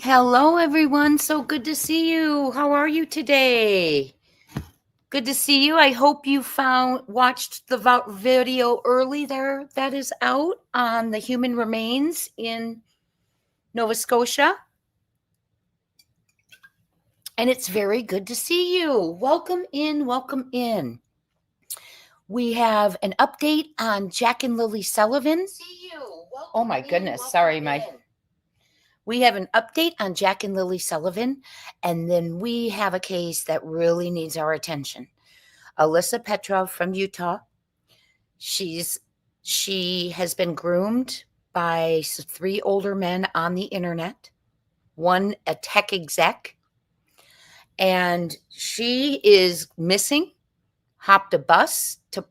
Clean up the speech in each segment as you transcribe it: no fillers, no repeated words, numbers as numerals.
Hello, everyone. So good to see you. How are you today? Good to see you. I hope you watched the video early there that is out on the human remains in Nova Scotia. And it's very good to see you. Welcome in, welcome in. We have an update on Jack and Lily Sullivan. Oh my goodness, sorry, we have an update on Jack and Lily Sullivan, and then we have a case that really needs our attention. Alisa Petro from Utah. She has been groomed by 3 older men on the internet, one a tech exec, and she is missing, hopped a bus to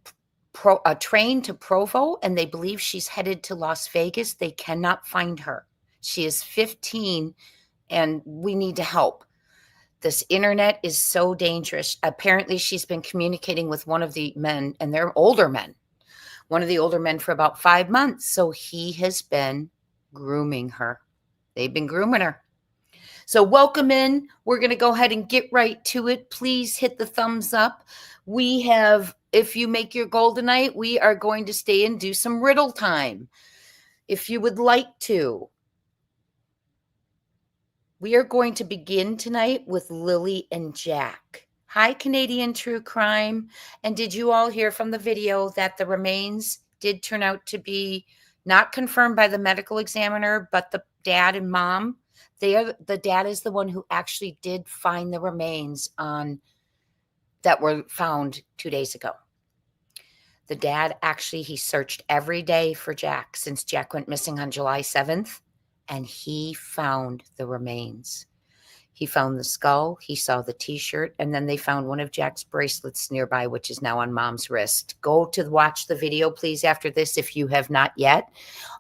a train to Provo, and they believe she's headed to Las Vegas. They cannot find her. She is 15, and we need to help. This internet is so dangerous. Apparently, she's been communicating with one of the men, and they're older men, one of the older men for about 5 months. So he has been grooming her. They've been grooming her. So welcome in. We're going to go ahead and get right to it. Please hit the thumbs up. We have, if you make your goal tonight, we are going to stay and do some riddle time. If you would like to. We are going to begin tonight with Lily and Jack. Hi, Canadian True Crime. And did you all hear from the video that the remains did turn out to be not confirmed by the medical examiner, but the dad and mom? The dad is the one who actually did find the remains that were found 2 days ago. The dad actually, he searched every day for Jack since Jack went missing on July 7th. And he found the remains. He found the skull, he saw the t-shirt, and then they found one of Jack's bracelets nearby, which is now on mom's wrist. Go to watch the video, please, after this, if you have not yet.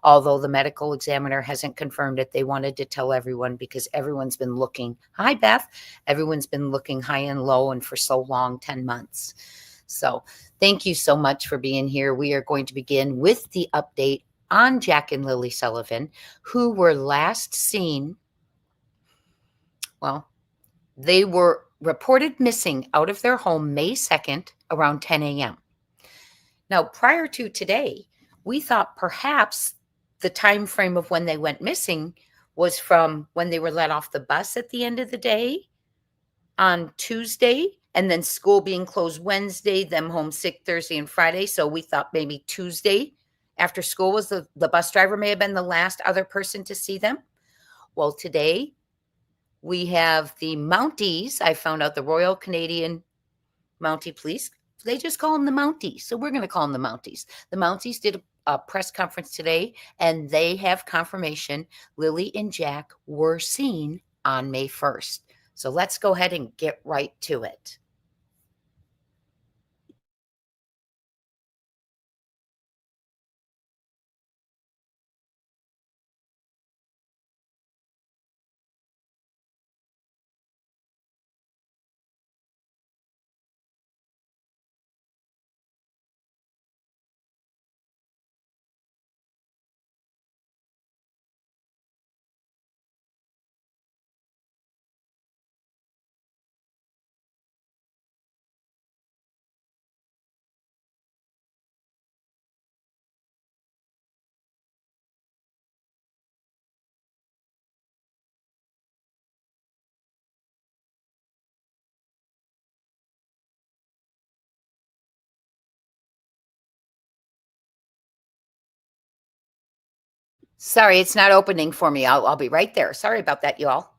Although the medical examiner hasn't confirmed it, they wanted to tell everyone because everyone's been looking. Hi, Beth. Everyone's been looking high and low and for so long, 10 months. So thank you so much for being here. We are going to begin with the update on Jack and Lily Sullivan, who were last seen, well, they were reported missing out of their home May 2nd around 10 a.m. Now, prior to today, we thought perhaps the time frame of when they went missing was from when they were let off the bus at the end of the day on Tuesday, and then school being closed Wednesday, them home sick Thursday and Friday. So we thought maybe Tuesday after school was the bus driver may have been the last other person to see them. Well, today we have the Mounties. I found out the Royal Canadian Mountie Police. They just call them the Mounties. So we're going to call them the Mounties. The Mounties did a press conference today, and they have confirmation Lily and Jack were seen on May 1st. So let's go ahead and get right to it. Sorry, it's not opening for me. I'll be right there. Sorry about that, y'all.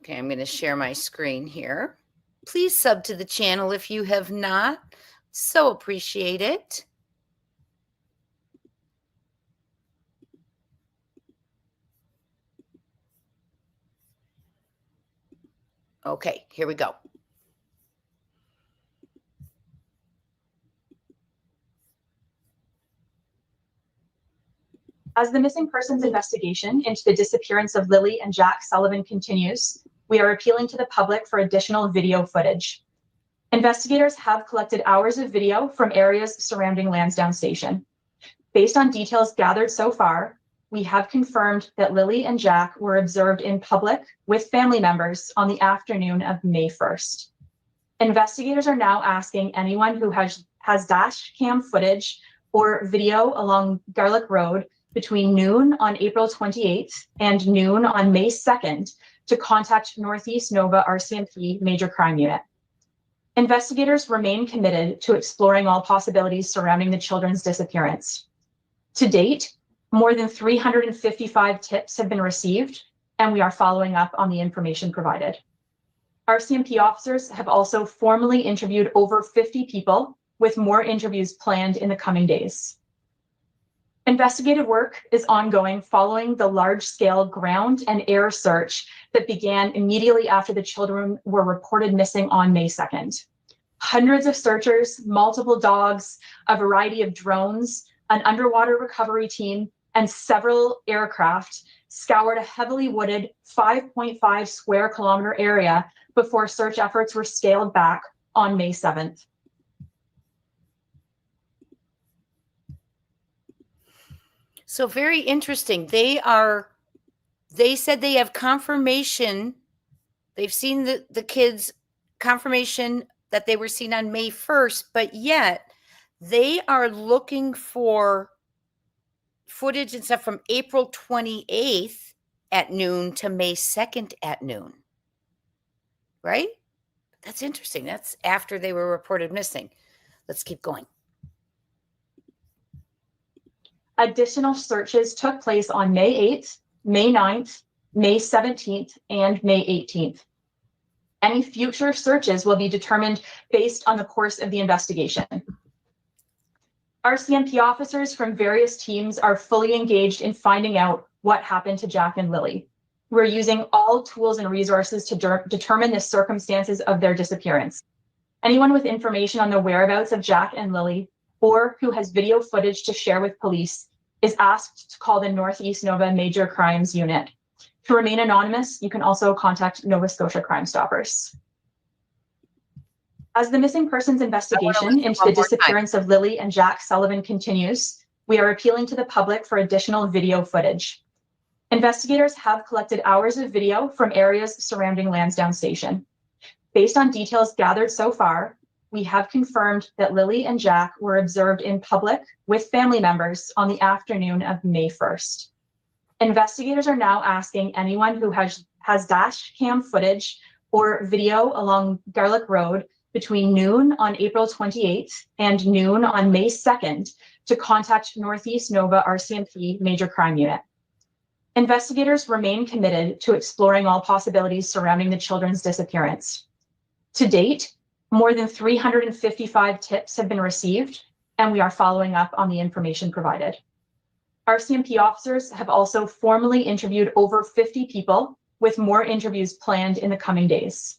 Okay, I'm going to share my screen here. Please sub to the channel if you have not. So appreciate it. Okay, here we go. As the missing persons investigation into the disappearance of Lilly and Jack Sullivan continues, we are appealing to the public for additional video footage. Investigators have collected hours of video from areas surrounding Lansdowne Station. Based on details gathered so far, we have confirmed that Lilly and Jack were observed in public with family members on the afternoon of May 1st. Investigators are now asking anyone who has dash cam footage or video along Garlick Road between noon on April 28th and noon on May 2nd to contact Northeast Nova RCMP Major Crime Unit. Investigators remain committed to exploring all possibilities surrounding the children's disappearance. To date, more than 355 tips have been received, and we are following up on the information provided. RCMP officers have also formally interviewed over 50 people, with more interviews planned in the coming days. Investigative work is ongoing following the large-scale ground and air search that began immediately after the children were reported missing on May 2nd. Hundreds of searchers, multiple dogs, a variety of drones, an underwater recovery team, and several aircraft scoured a heavily wooded 5.5 square kilometer area before search efforts were scaled back on May 7th. So very interesting. They said they have confirmation. They've seen the kids, confirmation that they were seen on May 1st, but yet they are looking for footage and stuff from April 28th at noon to May 2nd at noon. Right? That's interesting. That's after they were reported missing. Let's keep going. Additional searches took place on May 8th, May 9th, May 17th, and May 18th. Any future searches will be determined based on the course of the investigation. RCMP officers from various teams are fully engaged in finding out what happened to Jack and Lilly. We're using all tools and resources to determine the circumstances of their disappearance. Anyone with information on the whereabouts of Jack and Lilly or who has video footage to share with police is asked to call the Northeast Nova Major Crimes Unit. To remain anonymous, you can also contact Nova Scotia Crime Stoppers. As the missing persons investigation into the disappearance of Lilly and Jack Sullivan continues, we are appealing to the public for additional video footage. Investigators have collected hours of video from areas surrounding Lansdowne Station. Based on details gathered so far, we have confirmed that Lilly and Jack were observed in public with family members on the afternoon of May 1st. Investigators are now asking anyone who has dash cam footage or video along Garlick Road between noon on April 28th and noon on May 2nd to contact Northeast Nova RCMP Major Crime Unit. Investigators remain committed to exploring all possibilities surrounding the children's disappearance. To date, more than 355 tips have been received, and we are following up on the information provided. RCMP officers have also formally interviewed over 50 people, with more interviews planned in the coming days.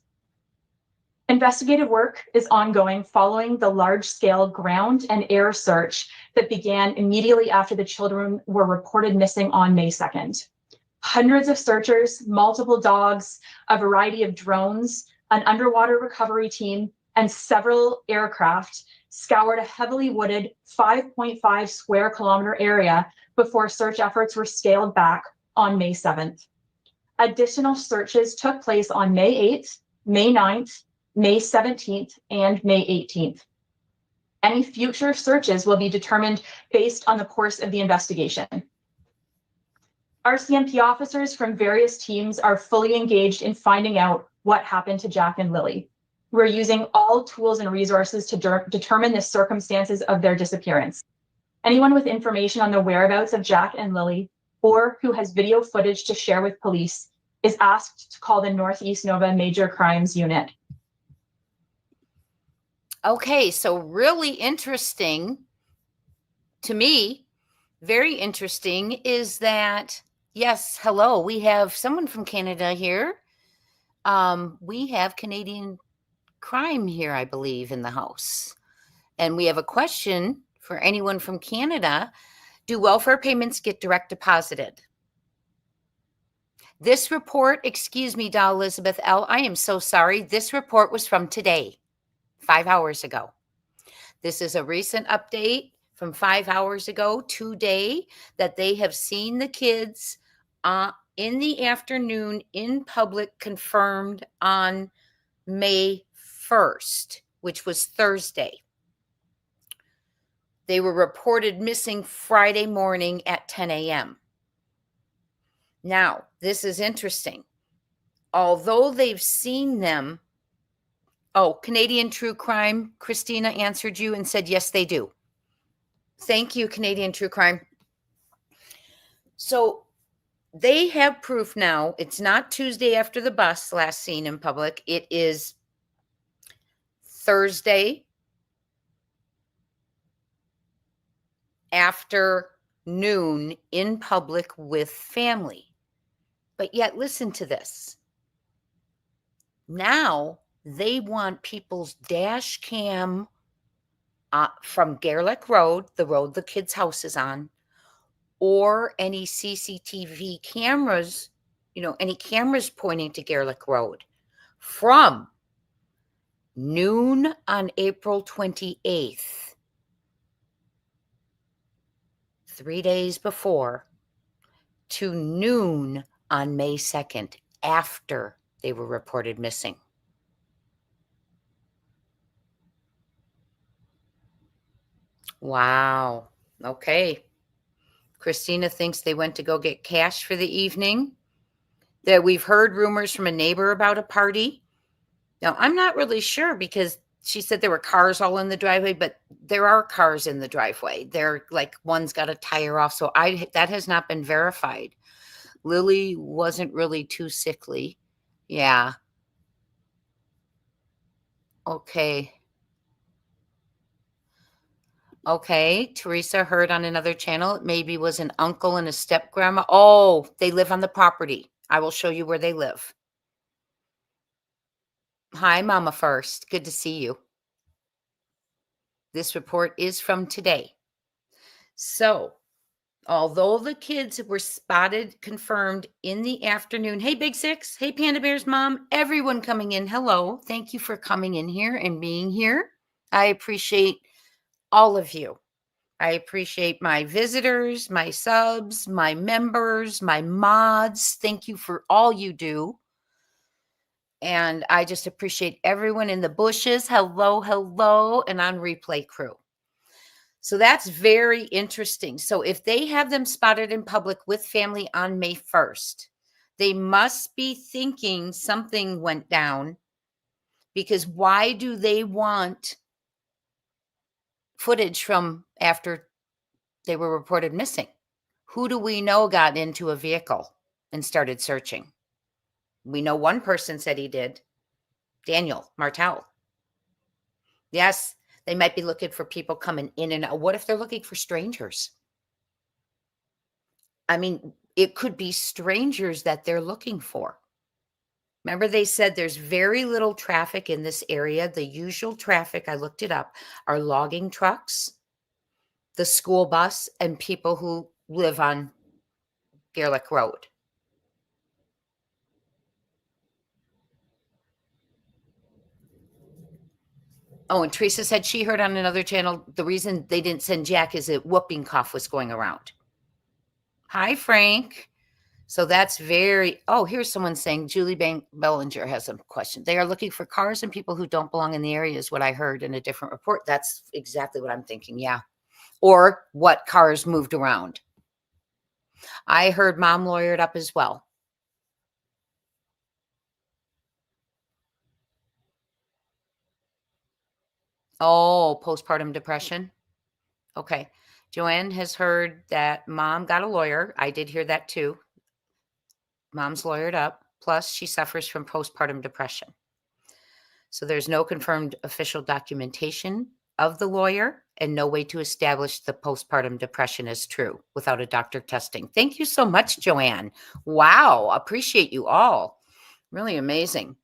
Investigative work is ongoing following the large-scale ground and air search that began immediately after the children were reported missing on May 2nd. Hundreds of searchers, multiple dogs, a variety of drones, an underwater recovery team, and several aircraft scoured a heavily wooded 5.5 square kilometer area before search efforts were scaled back on May 7th. Additional searches took place on May 8th, May 9th, May 17th, and May 18th. Any future searches will be determined based on the course of the investigation. RCMP officers from various teams are fully engaged in finding out what happened to Jack and Lilly. We're using all tools and resources to determine the circumstances of their disappearance. Anyone with information on the whereabouts of Jack and Lilly or who has video footage to share with police is asked to call the Northeast Nova Major Crimes Unit. Okay, so really interesting to me, very interesting is that, yes, hello, we have someone from Canada here. We have Canadian crime here, I believe, in the house. And we have a question for anyone from Canada. Do welfare payments get direct deposited? This report, excuse me, Doll Elizabeth L., I am so sorry. This report was from today, 5 hours ago. This is a recent update from 5 hours ago today that they have seen the kids in the afternoon in public, confirmed on May 1st, which was Thursday. They were reported missing Friday morning at 10 a.m. Now, this is interesting. Although they've seen them, Canadian True Crime, Christina answered you and said, yes, they do. Thank you, Canadian True Crime. So they have proof now. It's not Tuesday after the bus last seen in public. It is Thursday after noon in public with family. But yet, listen to this. Now they want people's dash cam from Garlick Road, the road the kid's house is on, or any CCTV cameras, any cameras pointing to Garlick Road from noon on April 28th, 3 days before, to noon on May 2nd, after they were reported missing. Wow. Okay. Christina thinks they went to go get cash for the evening. That we've heard rumors from a neighbor about a party. Now, I'm not really sure because she said there were cars all in the driveway, but there are cars in the driveway. They're like, one's got a tire off. So that has not been verified. Lilly wasn't really too sickly. Yeah. Okay. Okay. Teresa heard on another channel, it maybe was an uncle and a step grandma. Oh, they live on the property. I will show you where they live. Hi, Mama First. Good to see you. This report is from today. So, although the kids were spotted, confirmed in the afternoon. Hey, Big Six. Hey, Panda Bear's mom. Everyone coming in. Hello. Thank you for coming in here and being here. I appreciate all of you. I appreciate my visitors, my subs, my members, my mods. Thank you for all you do. And I just appreciate everyone in the bushes. Hello, hello, and on replay crew. So that's very interesting. So if they have them spotted in public with family on May 1st, they must be thinking something went down, because why do they want footage from after they were reported missing? Who do we know got into a vehicle and started searching? We know one person said he did. Daniel Martel. Yes, they might be looking for people coming in and out. What if they're looking for strangers? I mean, it could be strangers that they're looking for. Remember, they said there's very little traffic in this area. The usual traffic, I looked it up, are logging trucks, the school bus, and people who live on Garlick Road. Oh, and Teresa said she heard on another channel the reason they didn't send Jack is a whooping cough was going around. Hi, Frank. So that's very, here's someone saying Julie Bellinger has a question. They are looking for cars and people who don't belong in the area is what I heard in a different report. That's exactly what I'm thinking, yeah. Or what cars moved around. I heard mom lawyered up as well. Oh, postpartum depression. Okay. Joanne has heard that mom got a lawyer. I did hear that too. Mom's lawyered up. Plus, she suffers from postpartum depression. So there's no confirmed official documentation of the lawyer and no way to establish the postpartum depression is true without a doctor testing. Thank you so much, Joanne. Wow. Appreciate you all. Really amazing.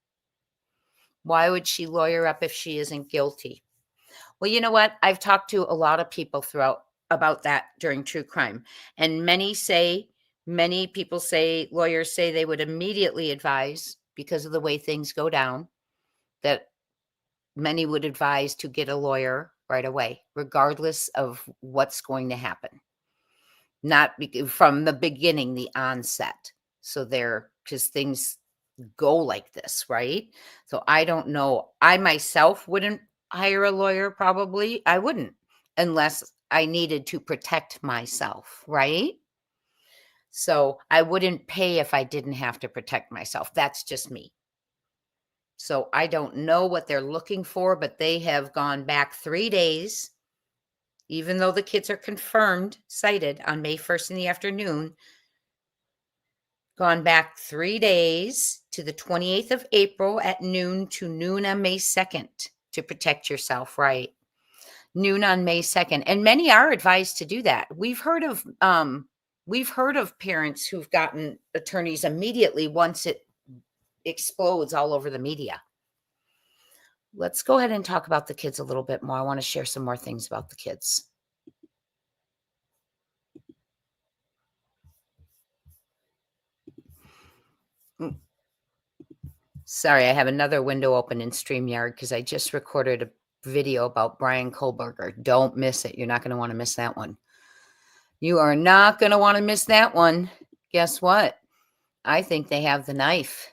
Why would she lawyer up if she isn't guilty? Well, you know what? I've talked to a lot of people throughout about that during true crime. And many people say, lawyers say they would immediately advise, because of the way things go down, that many would advise to get a lawyer right away, regardless of what's going to happen. Not from the beginning, the onset. So because things go like this, right? So I don't know. I myself wouldn't hire a lawyer, probably. I wouldn't, unless I needed to protect myself, right? So I wouldn't pay if I didn't have to protect myself. That's just me. So I don't know what they're looking for, but they have gone back 3 days, even though the kids are confirmed cited on May 1st in the afternoon. Gone back 3 days to the 28th of April at noon to noon on May 2nd to protect yourself, right? Noon on May 2nd. And many are advised to do that. We've heard of parents who've gotten attorneys immediately once it explodes all over the media. Let's go ahead and talk about the kids a little bit more. I want to share some more things about the kids. Sorry, I have another window open in StreamYard because I just recorded a video about Brian Kohlberger. Don't miss it. You're not going to want to miss that one. You are not going to want to miss that one. Guess what? I think they have the knife.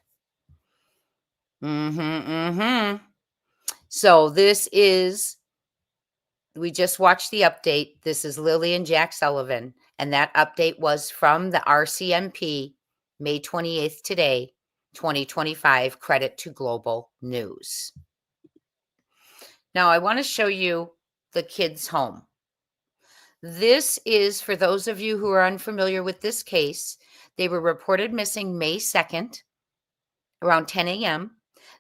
So we just watched the update. This is Lilly and Jack Sullivan. And that update was from the RCMP, May 28th today, 2025, credit to Global News. Now, I want to show you the kids' home. This is, for those of you who are unfamiliar with this case, they were reported missing May 2nd, around 10 a.m.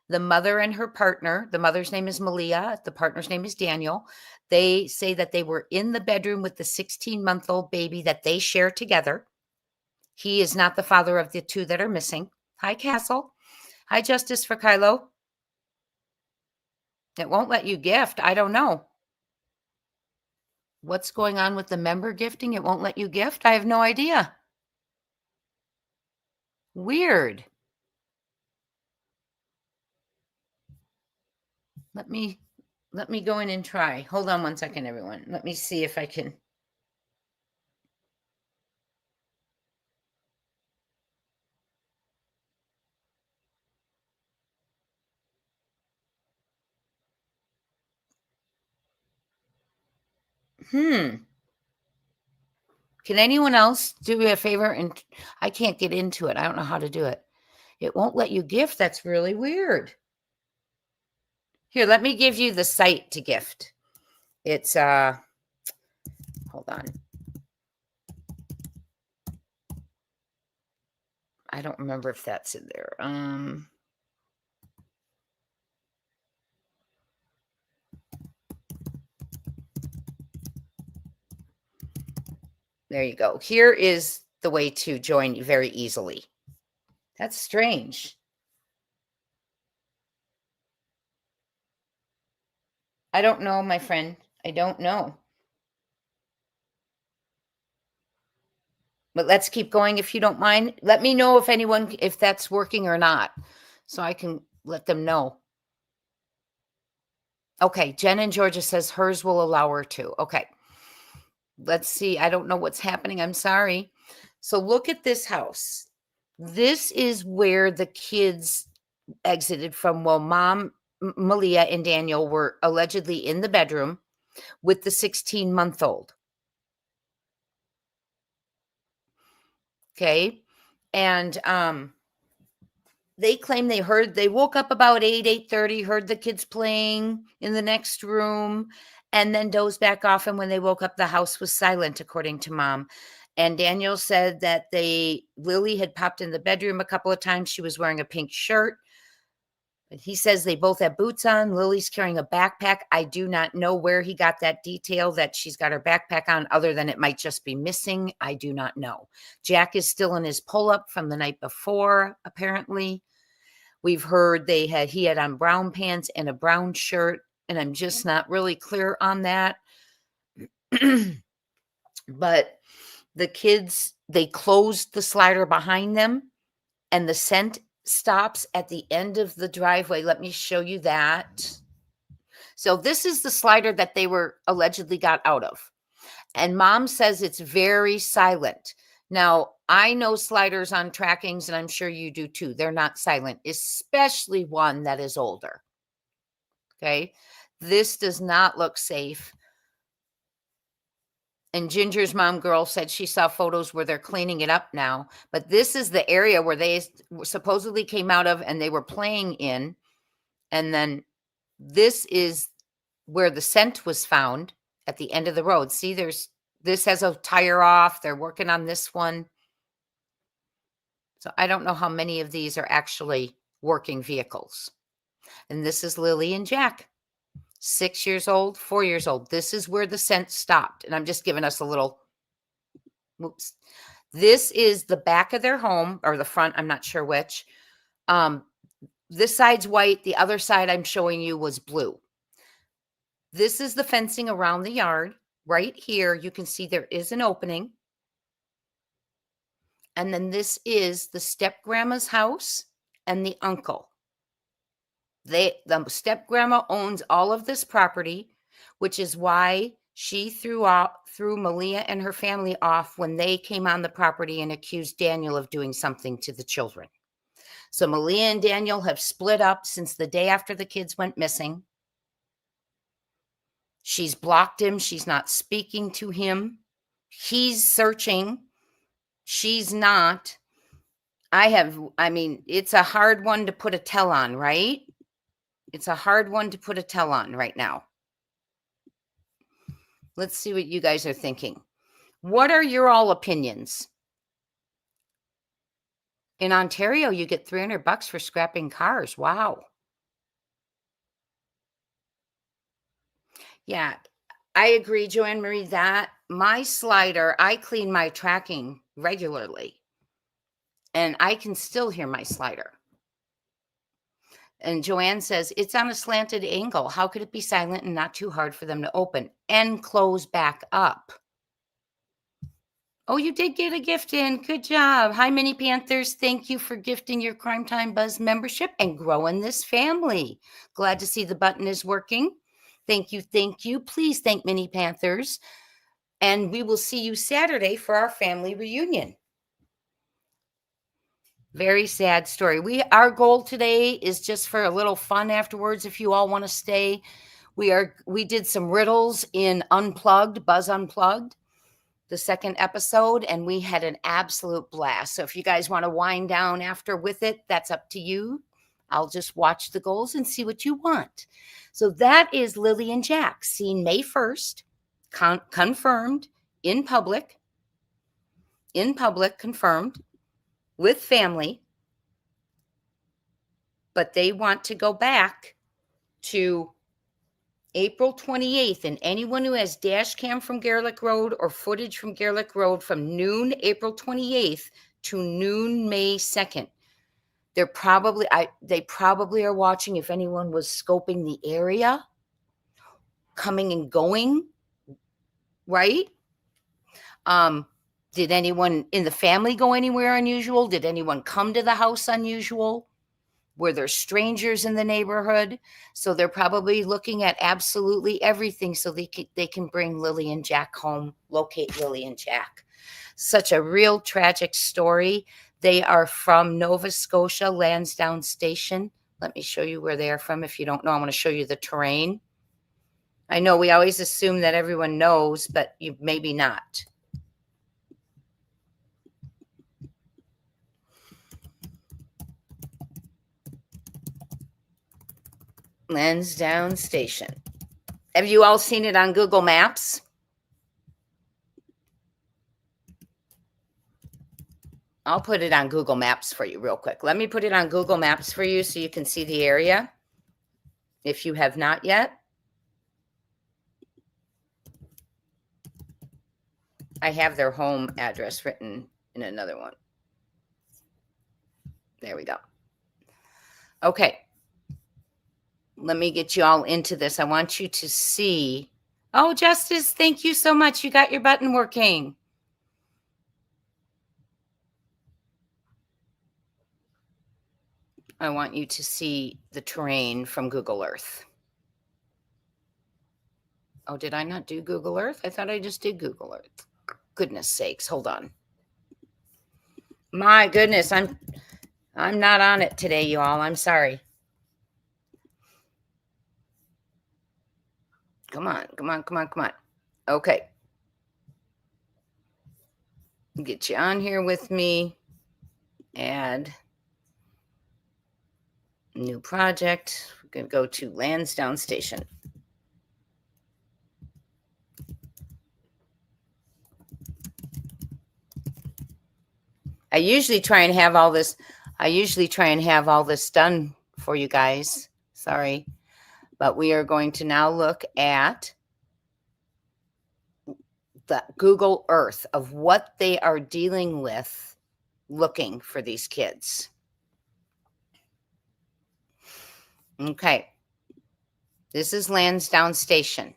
The mother and her partner, the mother's name is Malia, the partner's name is Daniel. They say that they were in the bedroom with the 16-month-old baby that they share together. He is not the father of the two that are missing. Hi, Castle. Hi, Justice for Kylo. It won't let you gift. I don't know. What's going on with the member gifting? It won't let you gift? I have no idea. Weird. Let me go in and try. Hold on one second, everyone. Let me see if I can. Can anyone else do me a favor? And I can't get into it. I don't know how to do it. It won't let you gift. That's really weird. Here, let me give you the site to gift. It's hold on. I don't remember if that's in there. There you go. Here is the way to join very easily. That's strange. I don't know, my friend. I don't know. But let's keep going if you don't mind. Let me know if that's working or not, so I can let them know. Okay, Jen in Georgia says hers will allow her to. Okay. Let's see. I don't know what's happening. I'm sorry. So look at this house. This is where the kids exited from. Well, Mom, Malia, and Daniel were allegedly in the bedroom with the 16-month-old. Okay. And they claim they woke up about 8:30, heard the kids playing in the next room, and then dozed back off. And when they woke up, the house was silent, according to Mom. And Daniel said that Lilly had popped in the bedroom a couple of times. She was wearing a pink shirt. But he says they both have boots on. Lily's carrying a backpack. I do not know where he got that detail that she's got her backpack on, other than it might just be missing. I do not know. Jack is still in his pull-up from the night before, apparently. We've heard he had on brown pants and a brown shirt, and I'm just not really clear on that. But the kids, they closed the slider behind them, and the scent stops at the end of the driveway. Let me show you that. So this is the slider that they were allegedly got out of. And mom says it's very silent. Now, I know sliders on trackings, and I'm sure you do too. They're not silent, especially one that is older. Okay. This does not look safe. And Ginger's mom girl said she saw photos where they're cleaning it up now. But this is the area where they supposedly came out of and they were playing in. And then this is where the scent was found at the end of the road. See, this has a tire off. They're working on this one. So I don't know how many of these are actually working vehicles. And this is Lily and Jack, 6 years old, 4 years old. This is where the scent stopped. And I'm just giving us a little, oops. This is the back of their home, or the front, I'm not sure which. This side's white. The other side I'm showing you was blue. This is the fencing around the yard. Right here, you can see there is an opening. And then this is the step-grandma's house and the uncle. The step-grandma owns all of this property, which is why she threw Malia and her family off when they came on the property and accused Daniel of doing something to the children. So Malia and Daniel have split up since the day after the kids went missing. She's blocked him. She's not speaking to him. He's searching. She's not. I mean, it's a hard one to put a tell on, right? It's a hard one to put a tell on right now. Let's see what you guys are thinking. What are your all opinions? In Ontario, you get $300 for scrapping cars. Wow. Yeah, I agree, Joanne Marie, that my slider, I clean my tracking regularly, and I can still hear my slider. And Joanne says, it's on a slanted angle. How could it be silent and not too hard for them to open and close back up? Oh, you did get a gift in. Good job. Hi, Mini Panthers. Thank you for gifting your Crime Time Buzz membership and growing this family. Glad to see the button is working. Thank you. Thank you. Please thank Mini Panthers. And we will see you Saturday for our family reunion. Very sad story. Our goal today is just for a little fun afterwards. If you all want to stay, we did some riddles in Unplugged, Buzz Unplugged, the second episode, and we had an absolute blast. So if you guys want to wind down after with it, that's up to you. I'll just watch the goals and see what you want. So that is Lily and Jack, seen May 1st, confirmed in public, confirmed with family, but they want to go back to April 28th, and anyone who has dash cam from Garlick Road or footage from Garlick Road from noon April 28th to noon May 2nd, they probably are watching if anyone was scoping the area, coming and going, right? Did anyone in the family go anywhere unusual? Did anyone come to the house unusual? Were there strangers in the neighborhood? So they're probably looking at absolutely everything so they can bring Lily and Jack home, locate Lily and Jack. Such a real tragic story. They are from Nova Scotia, Lansdowne Station. Let me show you where they are from. If you don't know, I'm going to show you the terrain. I know we always assume that everyone knows, but you maybe not. Lansdowne Station. Have you all seen it on Google Maps? I'll put it on Google Maps for you real quick. Let me put it on Google Maps for you so you can see the area if you have not yet. I have their home address written in another one. There we go. Okay. Let me get you all into this. I want you to see. Oh, Justice, thank you so much. You got your button working. I want you to see the terrain from Google Earth. Oh, did I not do Google Earth? I thought I just did Google Earth. Goodness sakes, hold on. My goodness, I'm not on it today, you all. I'm sorry. Come on, come on, come on, come on. Okay. Get you on here with me. Add new project. We're going to go to Lansdowne Station. I usually try and have all this done for you guys. Sorry. But we are going to now look at the Google Earth of what they are dealing with looking for these kids. Okay. This is Lansdowne Station.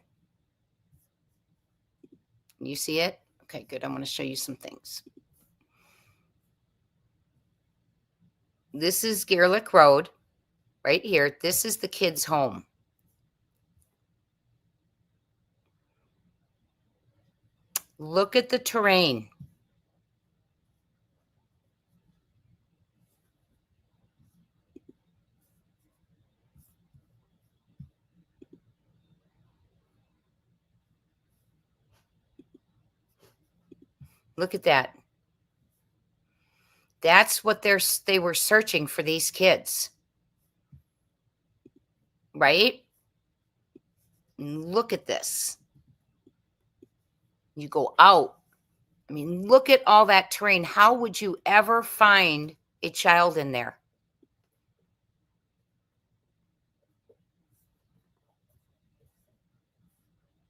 You see it? Okay, good. I'm going to show you some things. This is Gerlich Road right here. This is the kids' home. Look at the terrain. Look at that. That's what they were searching for, these kids. Right? Look at this. You go out. I mean, look at all that terrain. How would you ever find a child in there?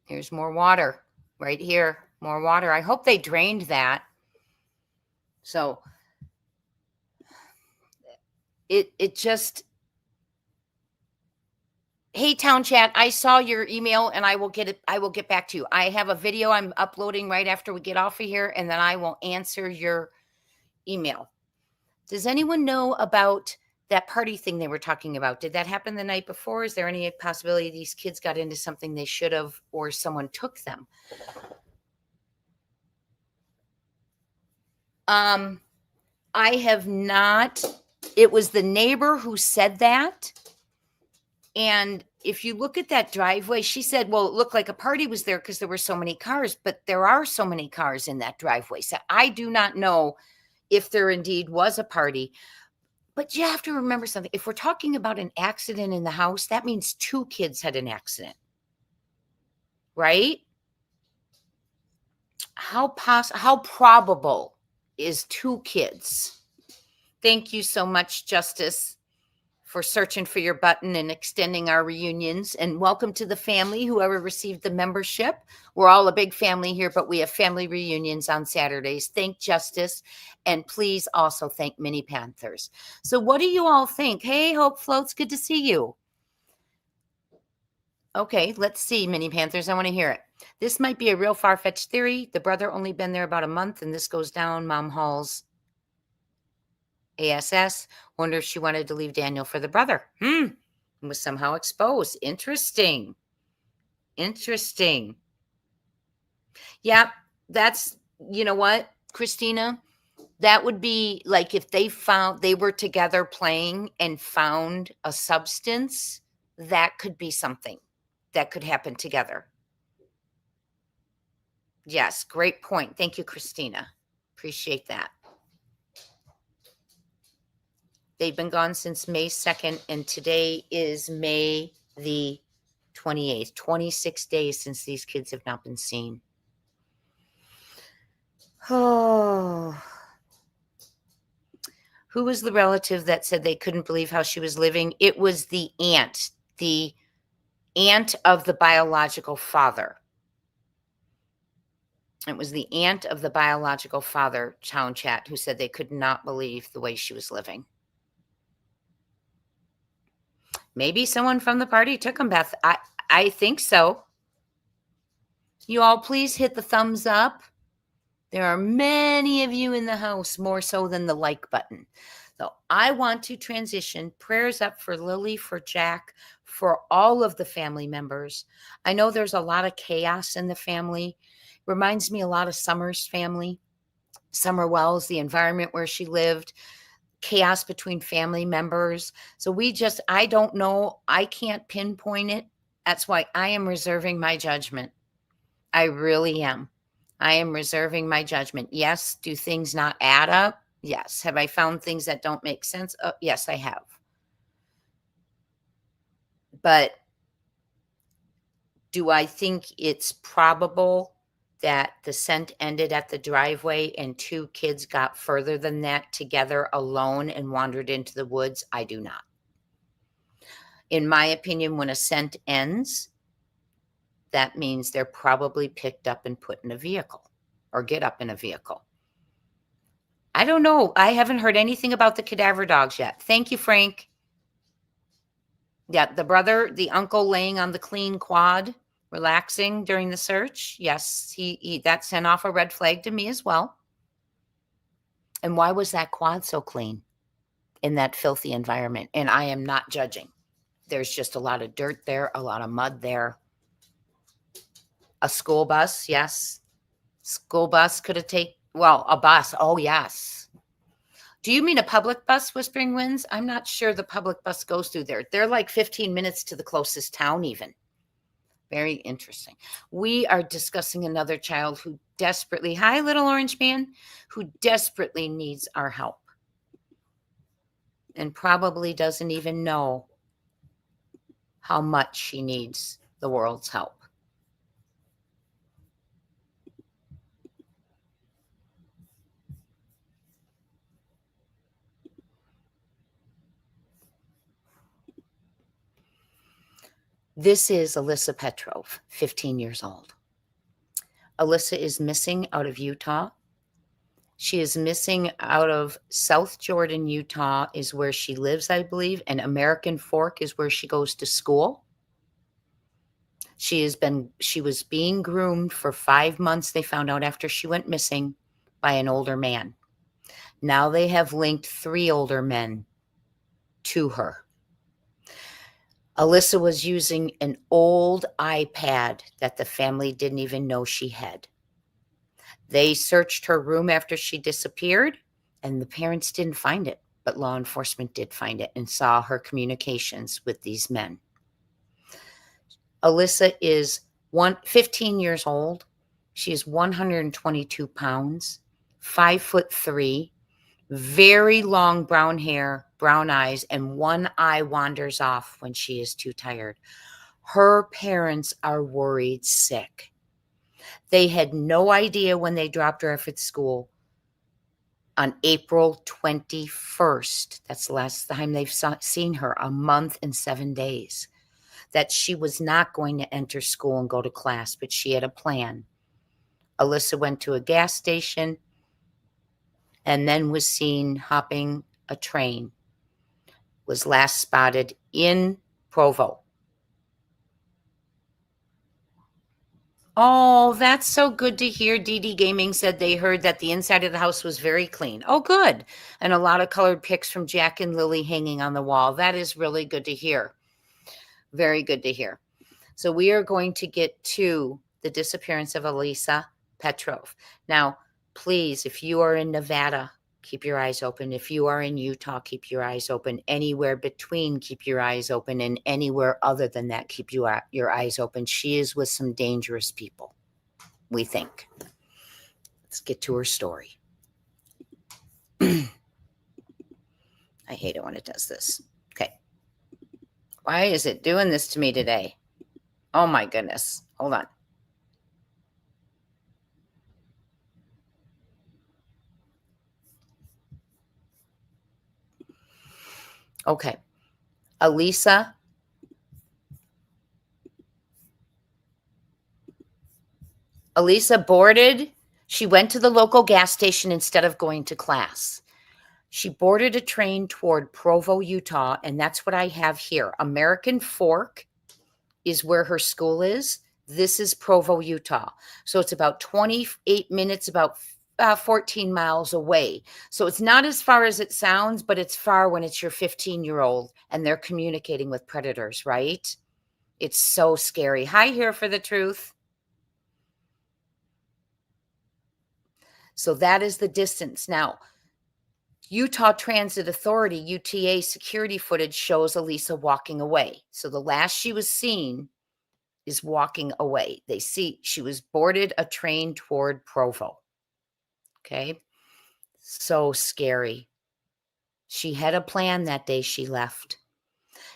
Here's more water right here. More water. I hope they drained that. So it just, hey, Town Chat, I saw your email and I will get back to you. I have a video I'm uploading right after we get off of here, and then I will answer your email. Does anyone know about that party thing they were talking about? Did that happen the night before? Is there any possibility these kids got into something they should have, or someone took them? I have not. It was the neighbor who said that. And if you look at that driveway, she said, well, it looked like a party was there because there were so many cars, but there are so many cars in that driveway. So I do not know if there indeed was a party. But you have to remember something. If we're talking about an accident in the house, that means 2 kids had an accident. Right? How probable is 2 kids? Thank you so much, Justice, for searching for your button and extending our reunions. And welcome to the family, whoever received the membership. We're all a big family here, but we have family reunions on Saturdays. Thank Justice. And please also thank Mini Panthers. So what do you all think? Hey, Hope Floats, good to see you. Okay, let's see, Mini Panthers. I want to hear it. This might be a real far-fetched theory. The brother only been there about a month, and this goes down. Mom hauls ASS. Wonder if she wanted to leave Daniel for the brother. Was somehow exposed. Interesting. Yeah, that's, you know what, Christina? That would be like if they were together playing and found a substance, that could be something that could happen together. Yes, great point. Thank you, Christina. Appreciate that. They've been gone since May 2nd, and today is May the 28th. 26 days since these kids have not been seen. Oh. Who was the relative that said they couldn't believe how she was living? It was the aunt of the biological father. It was the aunt of the biological father, Town Chat, who said they could not believe the way she was living. Maybe someone from the party took them, Beth. I think so. You all please hit the thumbs up. There are many of you in the house, more so than the like button. So I want to transition. Prayers up for Lily, for Jack, for all of the family members. I know there's a lot of chaos in the family. Reminds me a lot of Summer's family. Summer Wells, the environment where she lived, chaos between family members. So I don't know. I can't pinpoint it. That's why I am reserving my judgment. I really am. I am reserving my judgment. Yes. Do things not add up? Yes. Have I found things that don't make sense? Yes, I have. But do I think it's probable that the scent ended at the driveway and two kids got further than that together alone and wandered into the woods? I do not. In my opinion, when a scent ends, that means they're probably picked up and put in a vehicle or get up in a vehicle. I don't know. I haven't heard anything about the cadaver dogs yet. Thank you, Frank. Yeah, the uncle laying on the clean quad, relaxing during the search. Yes, that sent off a red flag to me as well. And why was that quad so clean in that filthy environment? And I am not judging. There's just a lot of dirt there, a lot of mud there. A school bus, yes. School bus could have a bus. Oh, yes. Do you mean a public bus, Whispering Winds? I'm not sure the public bus goes through there. They're like 15 minutes to the closest town even. Very interesting. We are discussing another child who desperately, hi, little orange man, who desperately needs our help and probably doesn't even know how much she needs the world's help. This is Alisa Petro, 15 years old. Alisa is missing out of Utah. She is missing out of South Jordan, Utah, is where she lives, I believe, and American Fork is where she goes to school. She was being groomed for 5 months, they found out after she went missing, by an older man. Now they have linked 3 older men to her. Alisa was using an old iPad that the family didn't even know she had. They searched her room after she disappeared, and the parents didn't find it, but law enforcement did find it and saw her communications with these men. Alisa is 15 years old. She is 122 pounds, 5'3", very long brown hair, brown eyes, and one eye wanders off when she is too tired. Her parents are worried sick. They had no idea when they dropped her off at school on April 21st. That's the last time they've seen her, a month and 7 days, that she was not going to enter school and go to class, but she had a plan. Alisa went to a gas station and then was seen hopping a train, was last spotted in Provo. Oh, that's so good to hear. DD Gaming said they heard that the inside of the house was very clean. Oh, good. And a lot of colored pics from Jack and Lily hanging on the wall. That is really good to hear. Very good to hear. So we are going to get to the disappearance of Alisa Petro. Now, please, if you are in Nevada, keep your eyes open. If you are in Utah, keep your eyes open. Anywhere between, keep your eyes open. And anywhere other than that, keep your eyes open. She is with some dangerous people, we think. Let's get to her story. I hate it when it does this. Okay. Why is it doing this to me today? Oh, my goodness. Hold on. Okay. Alisa boarded. She went to the local gas station instead of going to class. She boarded a train toward Provo, Utah, and that's what I have here. American Fork is where her school is. This is Provo, Utah. So it's about 28 minutes, about 14 miles away. So it's not as far as it sounds, but it's far when it's your 15-year-old and they're communicating with predators, right? It's so scary. Hi, Here for the Truth. So that is the distance. Now, Utah Transit Authority, UTA security footage shows Alisa walking away. So the last she was seen is walking away. They see she was boarded a train toward Provo. Okay. So scary. She had a plan that day she left.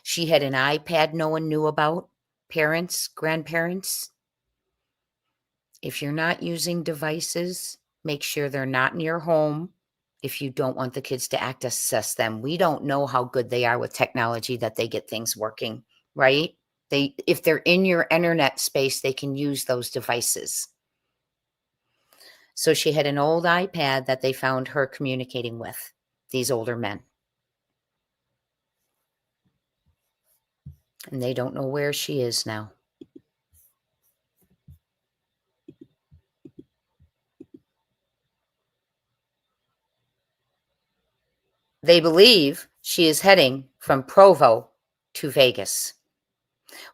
She had an iPad no one knew about. Parents, grandparents, if you're not using devices, make sure they're not in your home. If you don't want the kids to access them, we don't know how good they are with technology that they get things working, right? If they're in your internet space, they can use those devices. So she had an old iPad that they found her communicating with these older men. And they don't know where she is now. They believe she is heading from Provo to Vegas,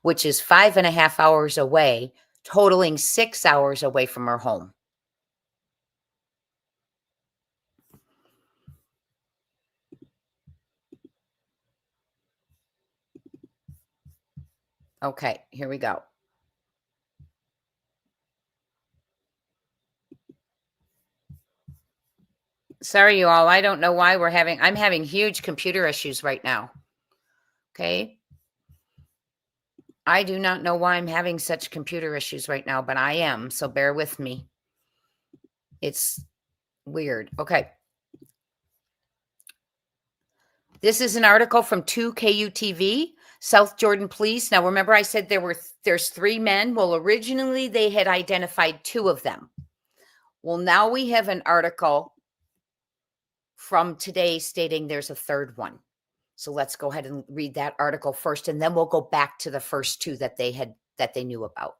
which is 5.5 hours away, totaling 6 hours away from her home. Okay, here we go. Sorry, you all. I don't know why I'm having huge computer issues right now. Okay. I do not know why I'm having such computer issues right now, but I am. So bear with me. It's weird. Okay. This is an article from 2 KUTV, South Jordan Police. Now, remember I said there's 3 men. Well, originally they had identified 2 of them. Well, now we have an article from today stating there's a 3rd one. So let's go ahead and read that article first, and then we'll go back to the first 2 that they knew about.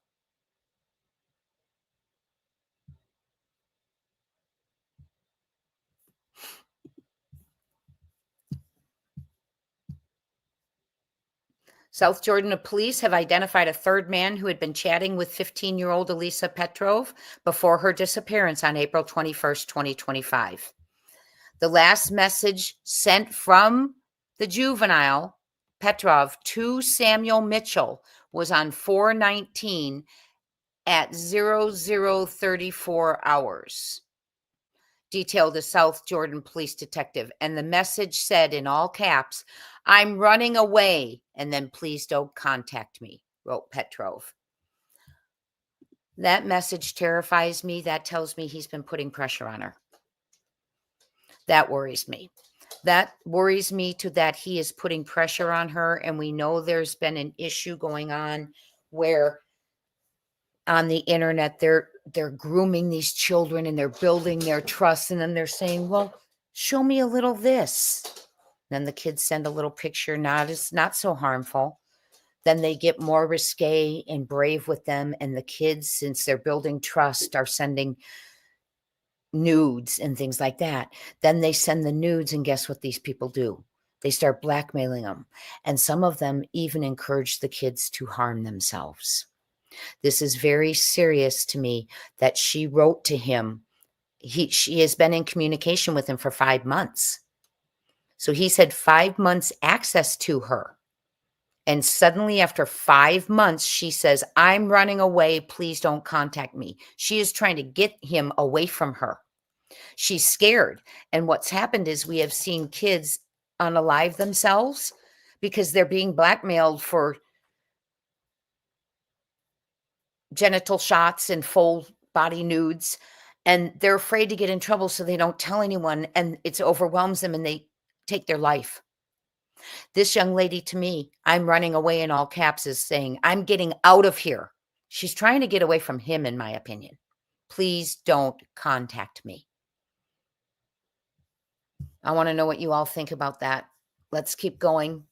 South Jordan police have identified a 3rd man who had been chatting with 15-year-old Alisa Petro before her disappearance on April 21st, 2025. The last message sent from the juvenile Petrov to Samuel Mitchell was on 4/19 at 0034 hours, detailed a South Jordan police detective. And the message said in all caps, "I'm running away, and then please don't contact me," wrote Petrov. That message terrifies me. That tells me he's been putting pressure on her. That worries me. That worries me to that he is putting pressure on her. And we know there's been an issue going on where on the internet, they're grooming these children and they're building their trust. And then they're saying, well, show me a little this. Then the kids send a little picture, not so harmful. Then they get more risque and brave with them. And the kids, since they're building trust, are sending nudes and things like that. Then they send the nudes, and guess what these people do? They start blackmailing them. And some of them even encourage the kids to harm themselves. This is very serious to me that she wrote to him. She has been in communication with him for 5 months. So he's had 5 months access to her. And suddenly after 5 months, she says, "I'm running away. Please don't contact me." She is trying to get him away from her. She's scared. And what's happened is we have seen kids unalive themselves because they're being blackmailed for genital shots and full body nudes. And they're afraid to get in trouble, so they don't tell anyone, and it overwhelms them and they take their life. This young lady, to me, "I'm running away" in all caps, is saying, "I'm getting out of here." She's trying to get away from him, in my opinion. Please don't contact me. I want to know what you all think about that. Let's keep going.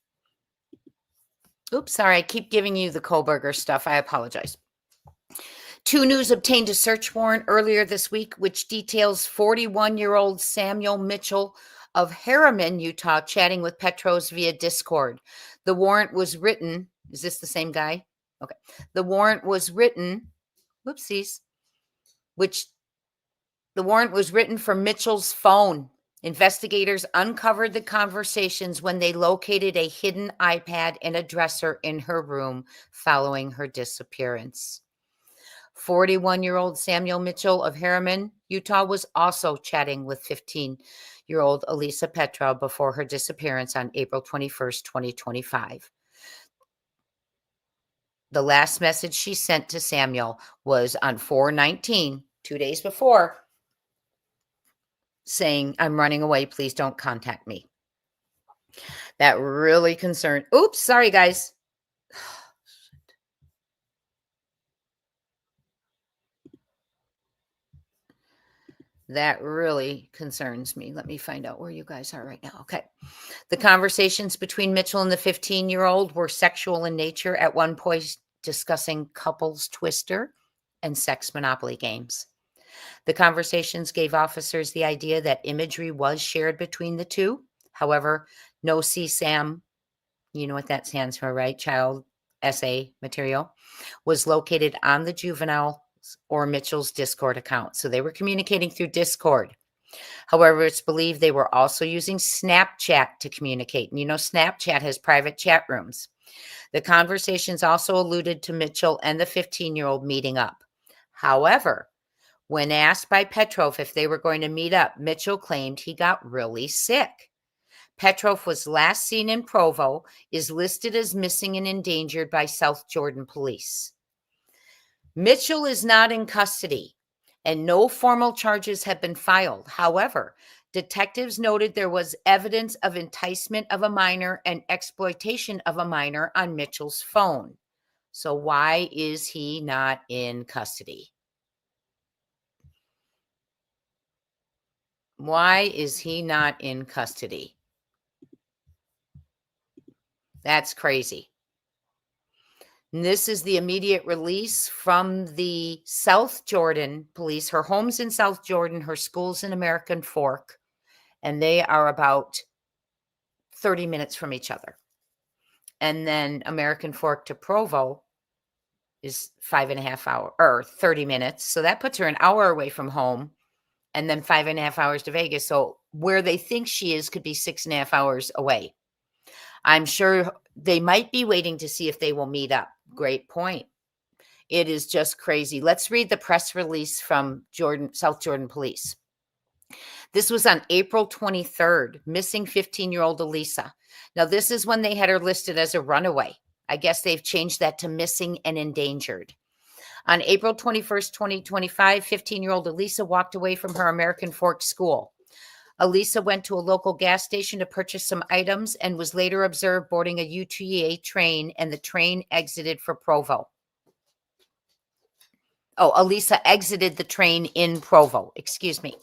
Oops, sorry. I keep giving you the Kohlberger stuff. I apologize. 2 News obtained a search warrant earlier this week, which details 41-year-old Samuel Mitchell of Harriman, Utah, chatting with Petros via Discord. The warrant was written. Is this the same guy? Okay. The warrant was written. Whoopsies. The warrant was written from Mitchell's phone. Investigators uncovered the conversations when they located a hidden iPad in a dresser in her room following her disappearance. 41-year-old Samuel Mitchell of Harriman, Utah, was also chatting with 15-year-old Alisa Petro before her disappearance on April 21st, 2025. The last message she sent to Samuel was on 4/19, 2 days before, saying, "I'm running away. Please don't contact me." That really concerned. Oops, sorry, guys. That really concerns me. Let me find out where you guys are right now. Okay. The conversations between Mitchell and the 15-year-old were sexual in nature, at one point discussing couples twister and sex monopoly games. The conversations gave officers the idea that imagery was shared between the two. However, no CSAM, you know what that stands for, right? Child essay material, was located on the juvenile or Mitchell's Discord account. So they were communicating through Discord. However, it's believed they were also using Snapchat to communicate. And you know, Snapchat has private chat rooms. The conversations also alluded to Mitchell and the 15-year-old meeting up. However, when asked by Petrov if they were going to meet up, Mitchell claimed he got really sick. Petrov was last seen in Provo, is listed as missing and endangered by South Jordan police. Mitchell is not in custody, and no formal charges have been filed. However, detectives noted there was evidence of enticement of a minor and exploitation of a minor on Mitchell's phone. So why is he not in custody? Why is he not in custody? That's crazy. And this is the immediate release from the South Jordan police. Her home's in South Jordan. Her school's in American Fork. And they are about 30 minutes from each other. And then American Fork to Provo is 5.5 hours or 30 minutes. So that puts her an hour away from home, and then 5.5 hours to Vegas. So where they think she is could be 6.5 hours away. I'm sure they might be waiting to see if they will meet up. Great point. It is just crazy. Let's read the press release from South Jordan Police. This was on April 23rd, missing 15-year-old Alisa. Now, this is when they had her listed as a runaway. I guess they've changed that to missing and endangered. On April 21st, 2025, 15-year-old Alisa walked away from her American Fork school. Alisa went to a local gas station to purchase some items and was later observed boarding a UTA train, and the train exited for Provo. Oh, Alisa exited the train in Provo. Excuse me.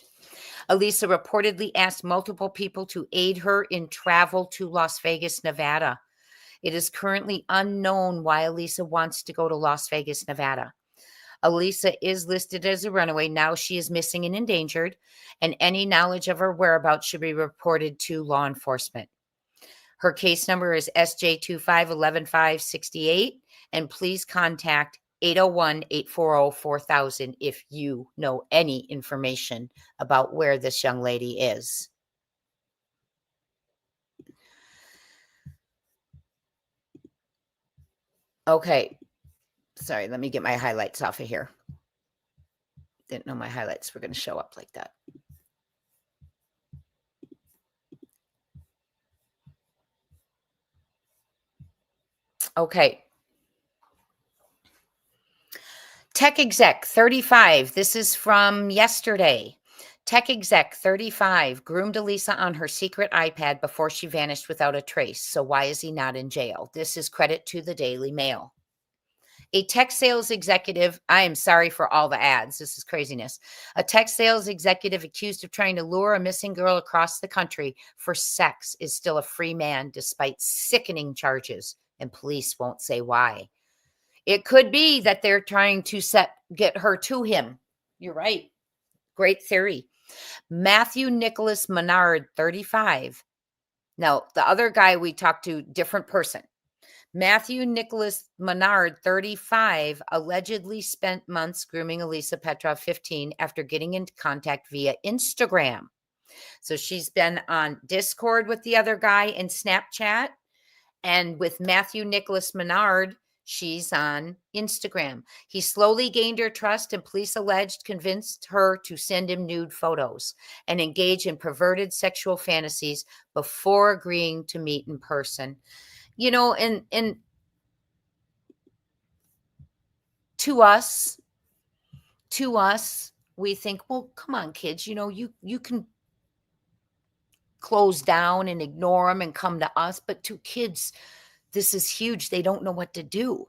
Alisa reportedly asked multiple people to aid her in travel to Las Vegas, Nevada. It is currently unknown why Alisa wants to go to Las Vegas, Nevada. Alisa is listed as a runaway. Now she is missing and endangered, and any knowledge of her whereabouts should be reported to law enforcement. Her case number is SJ2511568, and please contact 801-840-4000 if you know any information about where this young lady is. Okay. Sorry, let me get my highlights off of here. Didn't know my highlights were going to show up like that. Okay. Tech exec 35. This is from yesterday. Tech exec 35 groomed Alisa on her secret iPad before she vanished without a trace. So why is he not in jail? This is credit to the Daily Mail. A tech sales executive, I am sorry for all the ads. This is craziness. A tech sales executive accused of trying to lure a missing girl across the country for sex is still a free man despite sickening charges, and police won't say why. It could be that they're trying to get her to him. You're right. Great theory. Matthew Nicholas Menard, 35. Now, the other guy we talked to, different person. Matthew Nicholas Menard, 35, allegedly spent months grooming Alisa Petro, 15, after getting into contact via Instagram. So she's been on Discord with the other guy and Snapchat. And with Matthew Nicholas Menard, she's on Instagram. He slowly gained her trust, and police alleged convinced her to send him nude photos and engage in perverted sexual fantasies before agreeing to meet in person. You know, and to us, we think, well, come on, kids, you know, you can close down and ignore them and come to us. But to kids, this is huge. They don't know what to do.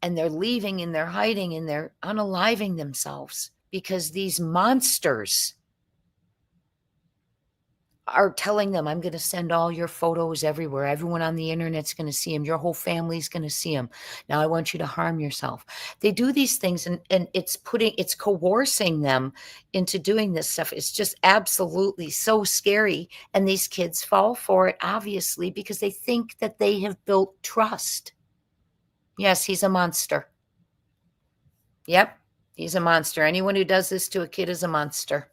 And they're leaving and they're hiding and they're unaliving themselves because these monsters are telling them, I'm going to send all your photos everywhere. Everyone on the internet's going to see them. Your whole family's going to see them. Now I want you to harm yourself. They do these things and it's coercing them into doing this stuff. It's just absolutely so scary. And these kids fall for it, obviously, because they think that they have built trust. Yes, he's a monster. Yep, he's a monster. Anyone who does this to a kid is a monster.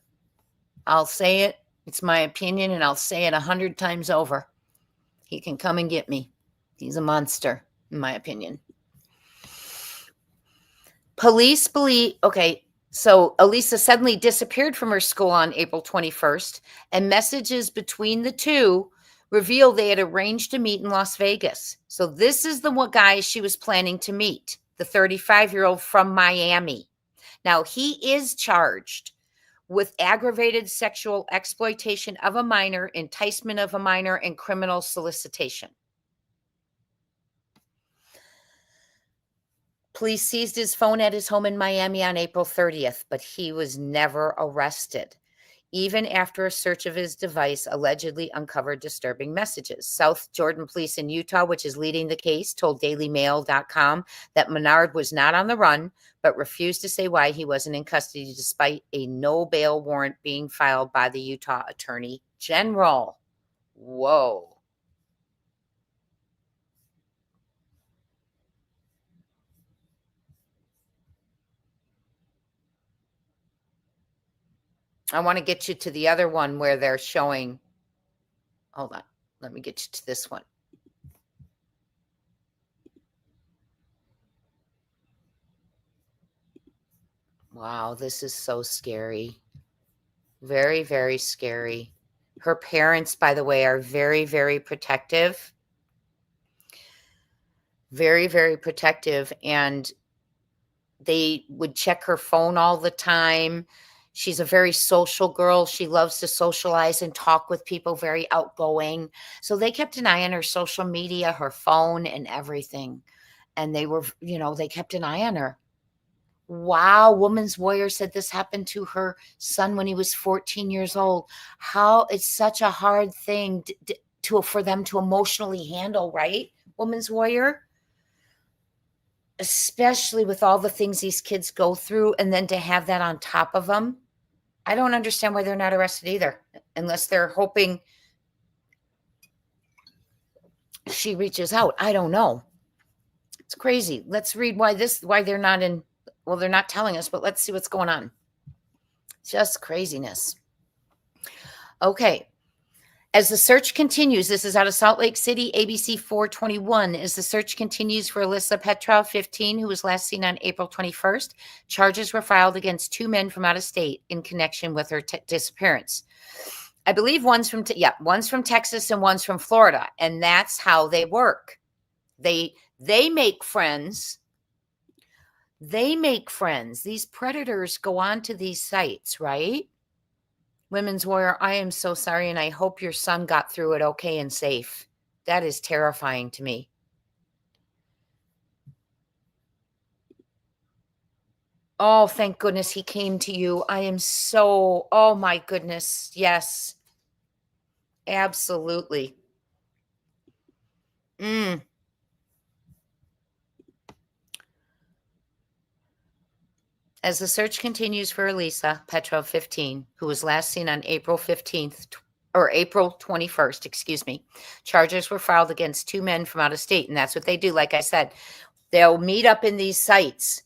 I'll say it. It's my opinion, and I'll say it 100 times over. He can come and get me. He's a monster, in my opinion. Police believe, okay, so Alisa suddenly disappeared from her school on April 21st, and messages between the two reveal they had arranged to meet in Las Vegas. So this is the one guy she was planning to meet, the 35-year-old from Miami. Now, he is charged with aggravated sexual exploitation of a minor, enticement of a minor, and criminal solicitation. Police seized his phone at his home in Miami on April 30th, but he was never arrested, even after a search of his device allegedly uncovered disturbing messages. South Jordan Police in Utah, which is leading the case, told dailymail.com that Menard was not on the run, but refused to say why he wasn't in custody despite a no bail warrant being filed by the Utah Attorney General. Whoa. I want to get you to the other one where they're showing. Hold on. Let me get you to this one. Wow, this is so scary. Very, very scary. Her parents, by the way, are very, very protective. Very, very protective. And they would check her phone all the time. She's a very social girl. She loves to socialize and talk with people, very outgoing. So they kept an eye on her social media, her phone, and everything. And they were, you know, they kept an eye on her. Wow, Woman's Warrior said this happened to her son when he was 14 years old. How it's such a hard thing for them to emotionally handle, right? Woman's Warrior, especially with all the things these kids go through, and then to have that on top of them. I don't understand why they're not arrested either, unless they're hoping she reaches out. I don't know. It's crazy. Let's read why they're not in. Well, they're not telling us, but let's see what's going on. Just craziness. Okay. As the search continues, this is out of Salt Lake City, ABC 421. As the search continues for Alisa Petro, 15, who was last seen on April 21st, charges were filed against two men from out of state in connection with her disappearance. I believe one's from Texas and one's from Florida, and that's how they work. They make friends. They make friends. These predators go onto these sites, right? Women's Warrior, I am so sorry, and I hope your son got through it okay and safe. That is terrifying to me. Oh, thank goodness he came to you. I am so, oh my goodness. Yes, absolutely. As the search continues for Alisa Petro, 15, who was last seen on April 15th, or April 21st, excuse me, charges were filed against 2 men from out of state. And that's what they do. Like I said, they'll meet up in these sites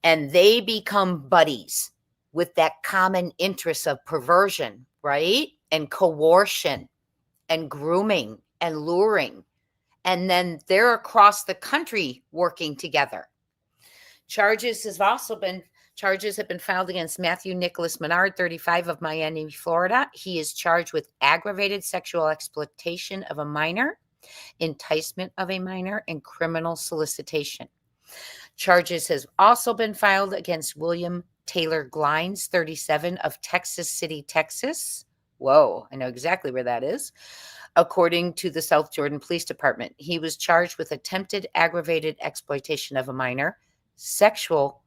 and they become buddies with that common interest of perversion, right? And coercion and grooming and luring. And then they're across the country working together. Charges have been filed against Matthew Nicholas Menard, 35, of Miami, Florida. He is charged with aggravated sexual exploitation of a minor, enticement of a minor, and criminal solicitation. Charges have also been filed against William Taylor Glines, 37, of Texas City, Texas. Whoa, I know exactly where that is. According to the South Jordan Police Department, he was charged with attempted aggravated exploitation of a minor, sexual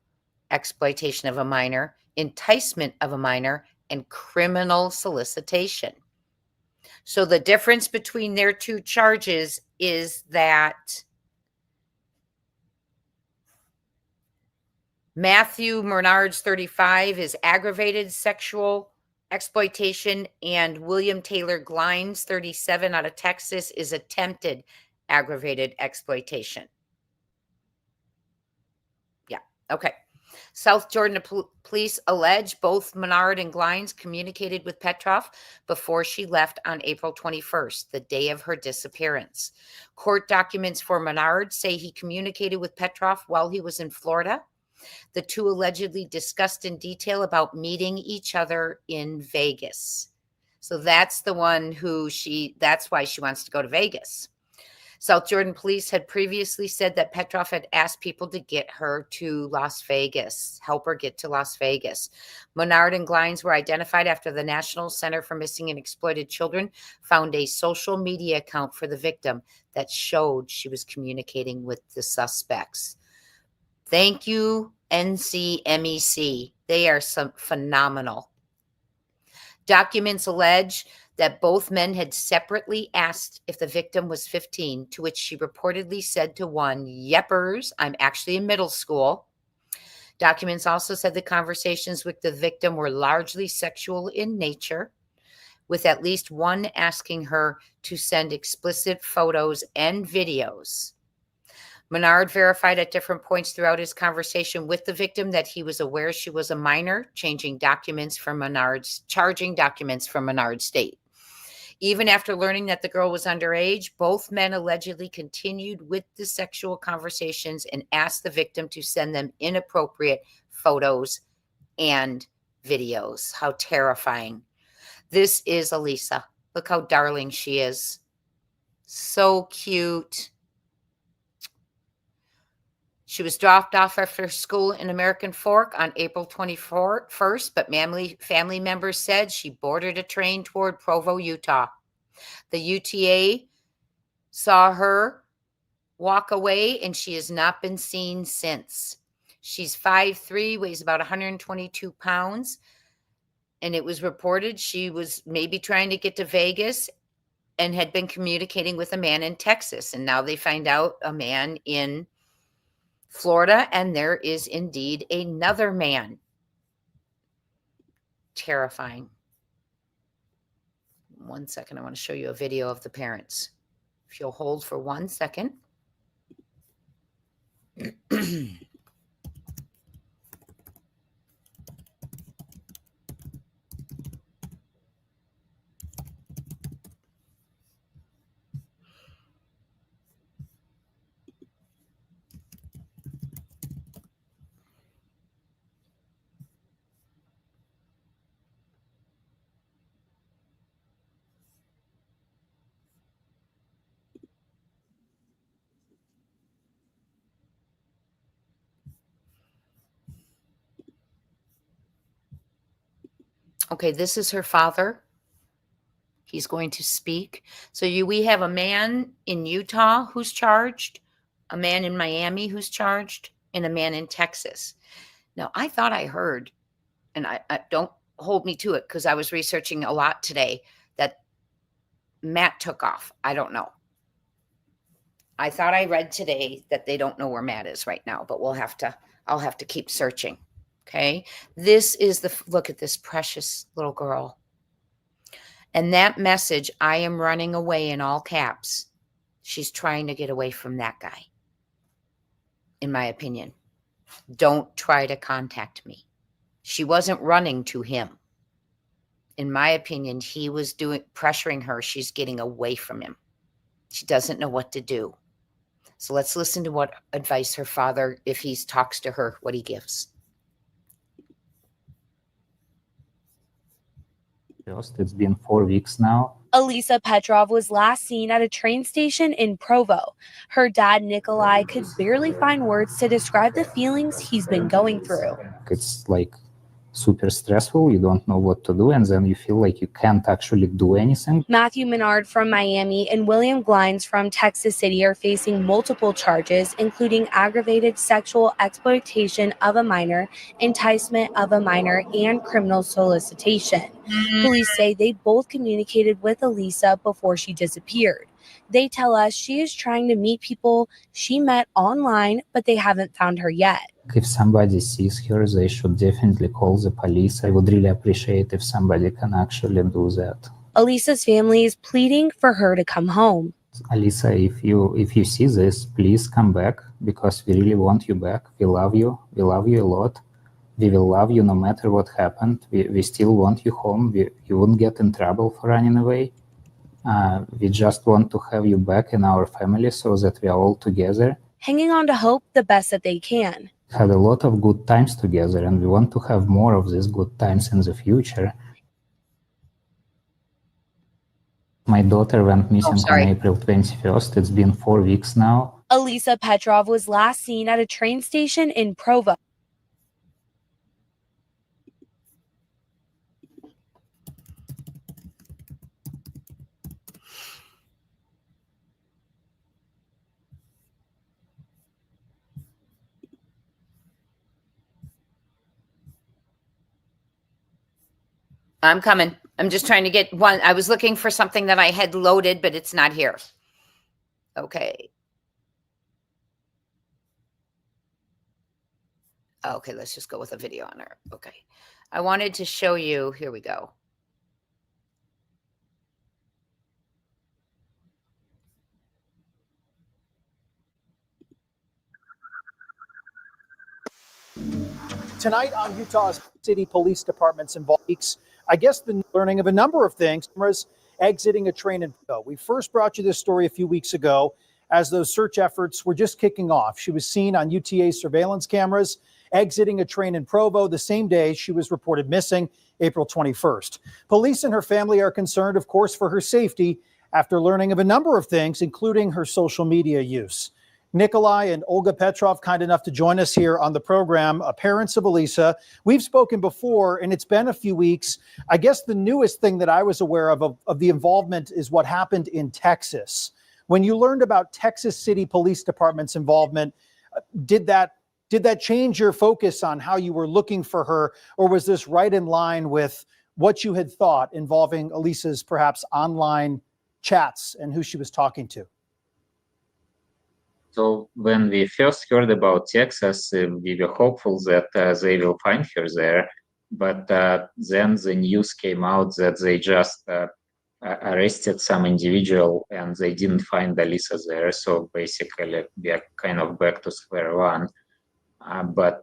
exploitation of a minor, enticement of a minor, and criminal solicitation. So the difference between their 2 charges is that Matthew Menard's 35 is aggravated sexual exploitation, and William Taylor Glines, 37, out of Texas, is attempted aggravated exploitation. Yeah, okay. South Jordan police allege both Menard and Glines communicated with Petrov before she left on April 21st, the day of her disappearance. Court documents for Menard say he communicated with Petrov while he was in Florida. The 2 allegedly discussed in detail about meeting each other in Vegas. So that's the one that's why she wants to go to Vegas. South Jordan police had previously said that Petrov had asked people to get her to Las Vegas, help her get to Las Vegas. Menard and Glines were identified after the National Center for Missing and Exploited Children found a social media account for the victim that showed she was communicating with the suspects. Thank you, NCMEC. They are phenomenal. Documents allege that both men had separately asked if the victim was 15, to which she reportedly said to one, "Yepers, I'm actually in middle school." Documents also said the conversations with the victim were largely sexual in nature, with at least one asking her to send explicit photos and videos. Menard verified at different points throughout his conversation with the victim that he was aware she was a minor, charging documents from Menard's state. Even after learning that the girl was underage, both men allegedly continued with the sexual conversations and asked the victim to send them inappropriate photos and videos. How terrifying. This is Alisa. Look how darling she is. So cute. She was dropped off after school in American Fork on April 21st, but family members said she boarded a train toward Provo, Utah. The UTA saw her walk away, and she has not been seen since. She's 5'3", weighs about 122 pounds, and it was reported she was maybe trying to get to Vegas and had been communicating with a man in Texas, and now they find out a man in Florida, and there is indeed another man. Terrifying. 1 second, I want to show you a video of the parents. If you'll hold for 1 second. Okay, this is her father. He's going to speak. So we have a man in Utah who's charged, a man in Miami who's charged, and a man in Texas. Now, I thought I heard, and I don't hold me to it because I was researching a lot today, that Matt took off. I don't know. I thought I read today that they don't know where Matt is right now, but I'll have to keep searching. Okay. This is look at this precious little girl. And that message, I am running away, in all caps. She's trying to get away from that guy, in my opinion. Don't try to contact me. She wasn't running to him. In my opinion, he was pressuring her. She's getting away from him. She doesn't know what to do. So let's listen to what advice her father, if he talks to her, what he gives. It's been 4 weeks now. Alisa Petro was last seen at a train station in Provo. Her dad, Nikolai, could barely find words to describe the feelings he's been going through. It's like super stressful. You don't know what to do, and then you feel like you can't actually do anything. Matthew Menard from Miami and William Glines from Texas City are facing multiple charges, including aggravated sexual exploitation of a minor, enticement of a minor, and criminal solicitation. Police say they both communicated with Alisa before she disappeared. They tell us she is trying to meet people she met online, but they haven't found her yet. If somebody sees her, they should definitely call the police. I would really appreciate if somebody can actually do that. Alisa's family is pleading for her to come home. Alisa, if you see this, please come back, because we really want you back. We love you. We love you a lot. We will love you no matter what happened. We still want you home. You won't get in trouble for running away. We just want to have you back in our family so that we are all together. Hanging on to hope the best that they can. Had a lot of good times together, and we want to have more of these good times in the future. My daughter went missing on April 21st. It's been 4 weeks now. Alisa Petro was last seen at a train station in Provo. I'm coming. I'm just trying to get one. I was looking for something that I had loaded, but it's not here. Okay. Okay, let's just go with a video on her. Okay. I wanted to show you. Here we go. Tonight on Utah's City Police Department's involved, I guess the learning of a number of things, cameras exiting a train in Provo. We first brought you this story a few weeks ago as those search efforts were just kicking off. She was seen on UTA surveillance cameras exiting a train in Provo the same day she was reported missing, April 21st. Police and her family are concerned, of course, for her safety after learning of a number of things, including her social media use. Nikolai and Olga Petrov, kind enough to join us here on the program, parents of Alisa. We've spoken before, and it's been a few weeks. I guess the newest thing that I was aware of the involvement is what happened in Texas. When you learned about Texas City Police Department's involvement, did that change your focus on how you were looking for her, or was this right in line with what you had thought involving Alisa's perhaps online chats and who she was talking to? So when we first heard about Texas, we were hopeful that they will find her there. But then the news came out that they just arrested some individual and they didn't find Alisa there. So basically, we are kind of back to square one. But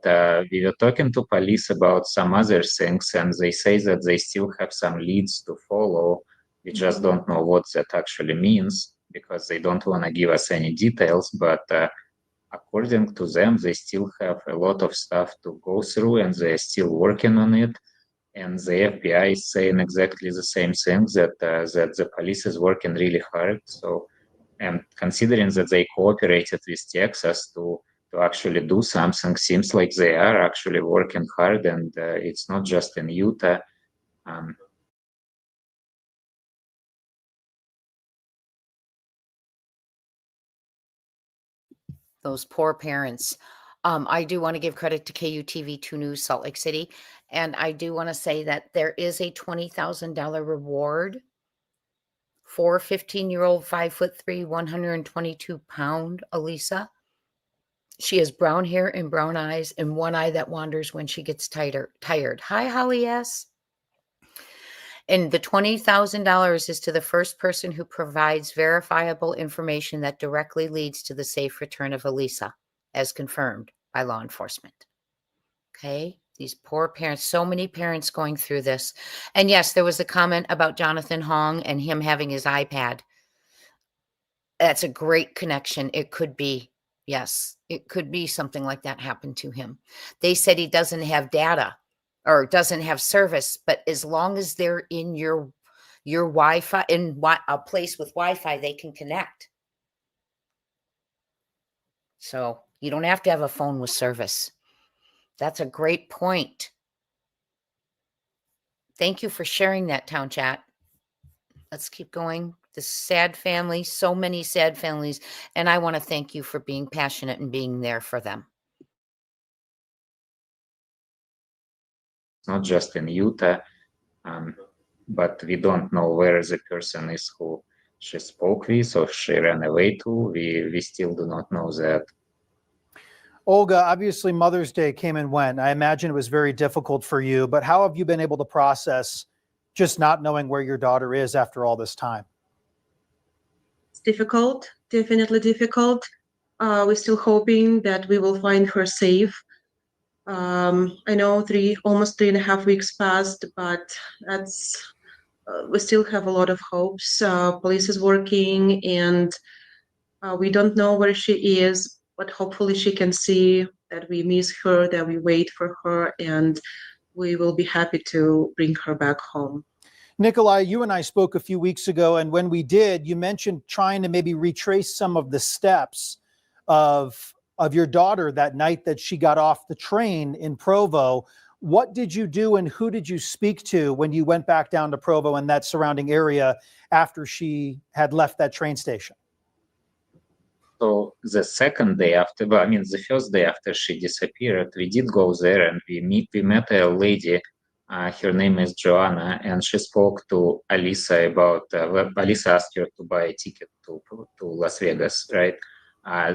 we were talking to police about some other things, and they say that they still have some leads to follow. We just don't know what that actually means, because they don't want to give us any details, but according to them, they still have a lot of stuff to go through and they're still working on it. And the FBI is saying exactly the same thing, that the police is working really hard. So, and considering that they cooperated with Texas to actually do something, seems like they are actually working hard, and it's not just in Utah. Those poor parents. I do want to give credit to KUTV 2 News, Salt Lake City. And I do want to say that there is a $20,000 reward for 15-year-old, 5'3", 122-pound Alisa. She has brown hair and brown eyes and one eye that wanders when she gets tired. Hi, Holly S. And the $20,000 is to the first person who provides verifiable information that directly leads to the safe return of Alisa, as confirmed by law enforcement. Okay, these poor parents, so many parents going through this. And yes, there was a comment about Jonathan Hong and him having his iPad. That's a great connection. It could be, yes, it could be something like that happened to him. They said he doesn't have data or doesn't have service, but as long as they're in your Wi-Fi, in a place with Wi-Fi, they can connect. So you don't have to have a phone with service. That's a great point. Thank you for sharing that, Town Chat. Let's keep going. This sad family, so many sad families, and I want to thank you for being passionate and being there for them. Not just in Utah, but we don't know where the person is who she spoke with or she ran away to. We still do not know that. Olga, obviously Mother's Day came and went. I imagine it was very difficult for you, but how have you been able to process just not knowing where your daughter is after all this time? It's difficult, definitely difficult. We're still hoping that we will find her safe. I know almost 3.5 weeks passed, but we still have a lot of hopes. Police is working, and we don't know where she is, but hopefully she can see that we miss her, that we wait for her, and we will be happy to bring her back home. Nikolai, you and I spoke a few weeks ago, and when we did, you mentioned trying to maybe retrace some of the steps of your daughter that night that she got off the train in Provo. What did you do and who did you speak to when you went back down to Provo and that surrounding area after she had left that train station? So the second day after, the first day after she disappeared, we did go there and we met a lady. Her name is Joanna, and she spoke to Alisa about. Alisa asked her to buy a ticket to Las Vegas, right?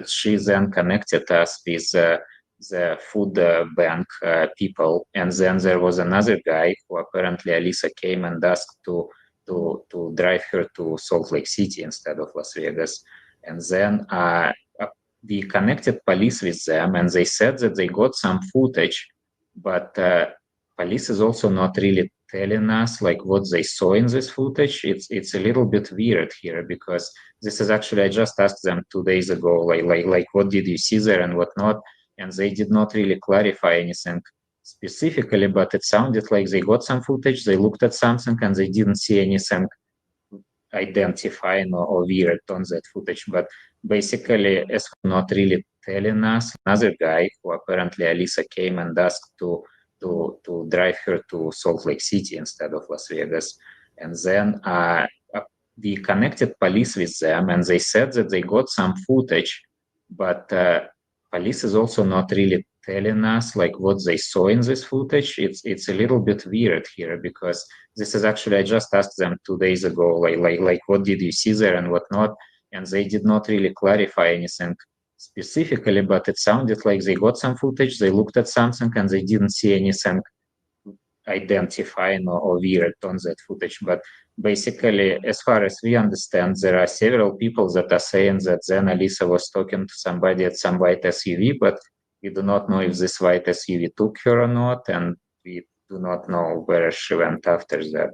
She then connected us with the food bank people, and then there was another guy who apparently Alisa came and asked to drive her to Salt Lake City instead of Las Vegas. And then we connected police with them, and they said that they got some footage, but police is also not really telling us like what they saw in this footage. It's a little bit weird here, because this is actually, I just asked them 2 days ago, like what did you see there and what not, and they did not really clarify anything specifically, but it sounded like they got some footage, they looked at something, and they didn't see anything identifying or weird on that footage. But basically, as not really telling us, another guy who apparently Alisa came and asked to drive her to Salt Lake City instead of Las Vegas. And then we connected police with them, and they said that they got some footage, but police is also not really telling us like what they saw in this footage. It's a little bit weird here, because this is actually, I just asked them 2 days ago, like what did you see there and what not, and they did not really clarify anything specifically, but it sounded like they got some footage, they looked at something, and they didn't see anything identifying or weird on that footage. But basically, as far as we understand, there are several people that are saying that then Alisa was talking to somebody at some white SUV, but we do not know if this white SUV took her or not, and we do not know where she went after that.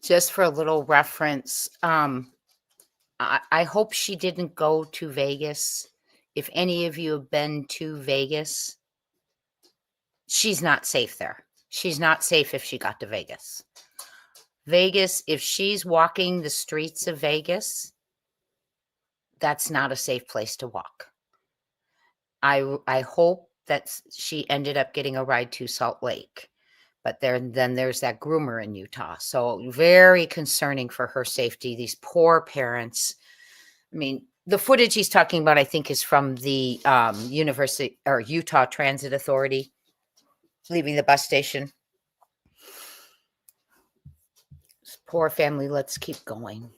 Just for a little reference, I hope she didn't go to Vegas. If any of you have been to Vegas, she's not safe there. She's not safe if she got to Vegas. Vegas, if she's walking the streets of Vegas, that's not a safe place to walk. I hope that she ended up getting a ride to Salt Lake. But then there's that groomer in Utah. So very concerning for her safety. These poor parents. I mean, the footage he's talking about, I think, is from the University or Utah Transit Authority leaving the bus station. This poor family. Let's keep going.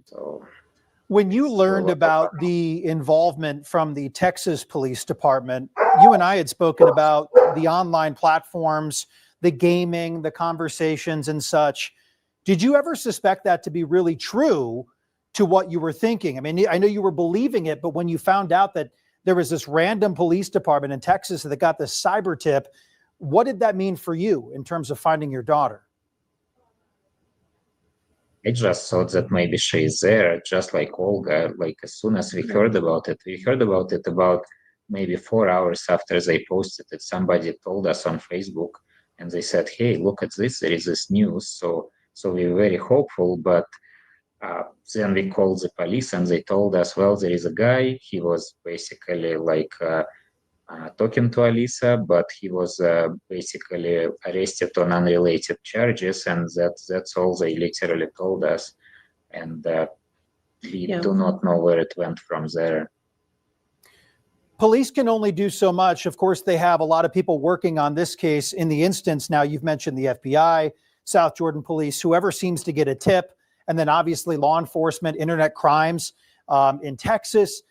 So When you learned about the involvement from the Texas Police Department, you and I had spoken about the online platforms, the gaming, the conversations and such. Did you ever suspect that to be really true to what you were thinking? I mean, I know you were believing it, but when you found out that there was this random police department in Texas that got this cyber tip, what did that mean for you in terms of finding your daughter? I just thought that maybe she is there, just like Olga. Like as soon as we heard about it about maybe 4 hours after they posted it. Somebody told us on Facebook, and they said, "Hey, look at this! There is this news." So we were very hopeful, but then we called the police, and they told us, "Well, there is a guy. He was basically like." Talking to Alisa, but he was basically arrested on unrelated charges, and that's all they literally told us, and we do not know where it went from there. Police can only do so much. Of course, they have a lot of people working on this case. In the instance now, you've mentioned the FBI, South Jordan Police, whoever seems to get a tip, and then obviously law enforcement, internet crimes in Texas.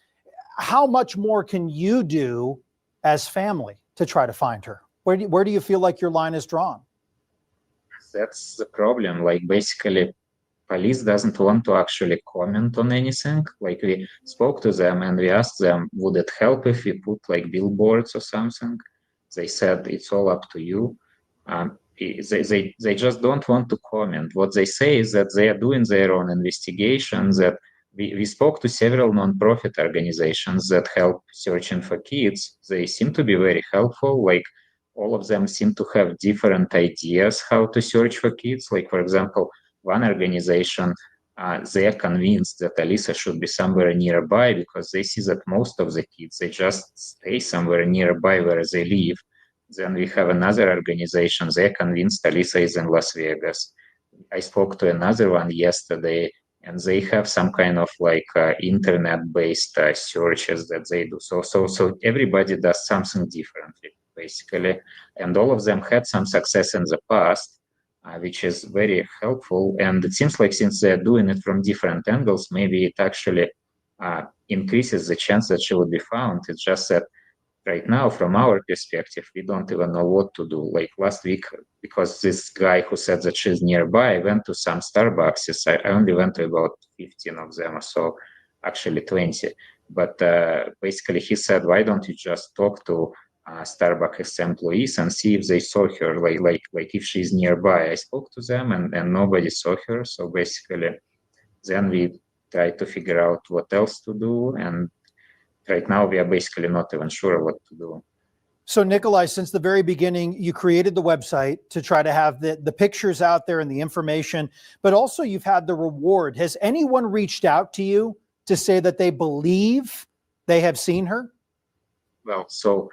How much more can you do as family to try to find her? Where do you feel like your line is drawn? That's the problem. Like basically, police doesn't want to actually comment on anything. Like we spoke to them and we asked them, would it help if we put like billboards or something? They said it's all up to you. They just don't want to comment. What they say is that they are doing their own investigations, that we spoke to several non-profit organizations that help searching for kids. They seem to be very helpful. Like all of them seem to have different ideas how to search for kids. Like, for example, one organization, they are convinced that Alisa should be somewhere nearby because they see that most of the kids, they just stay somewhere nearby where they live. Then we have another organization, they're convinced Alisa is in Las Vegas. I spoke to another one yesterday, and they have some kind of like internet-based searches that they do. So everybody does something differently, basically. And all of them had some success in the past, which is very helpful. And it seems like since they're doing it from different angles, maybe it actually increases the chance that she would be found. It's just that right now, from our perspective, we don't even know what to do. Like last week, because this guy who said that she's nearby went to some Starbucks. I only went to about 15 of them or so, actually 20. But basically he said, why don't you just talk to Starbucks employees and see if they saw her, like if she's nearby. I spoke to them and nobody saw her. So basically, then we tried to figure out what else to do, and right now we are basically not even sure what to do. So Nikolai, since the very beginning, you created the website to try to have the pictures out there and the information, but also you've had the reward. Has anyone reached out to you to say that they believe they have seen her? Well, so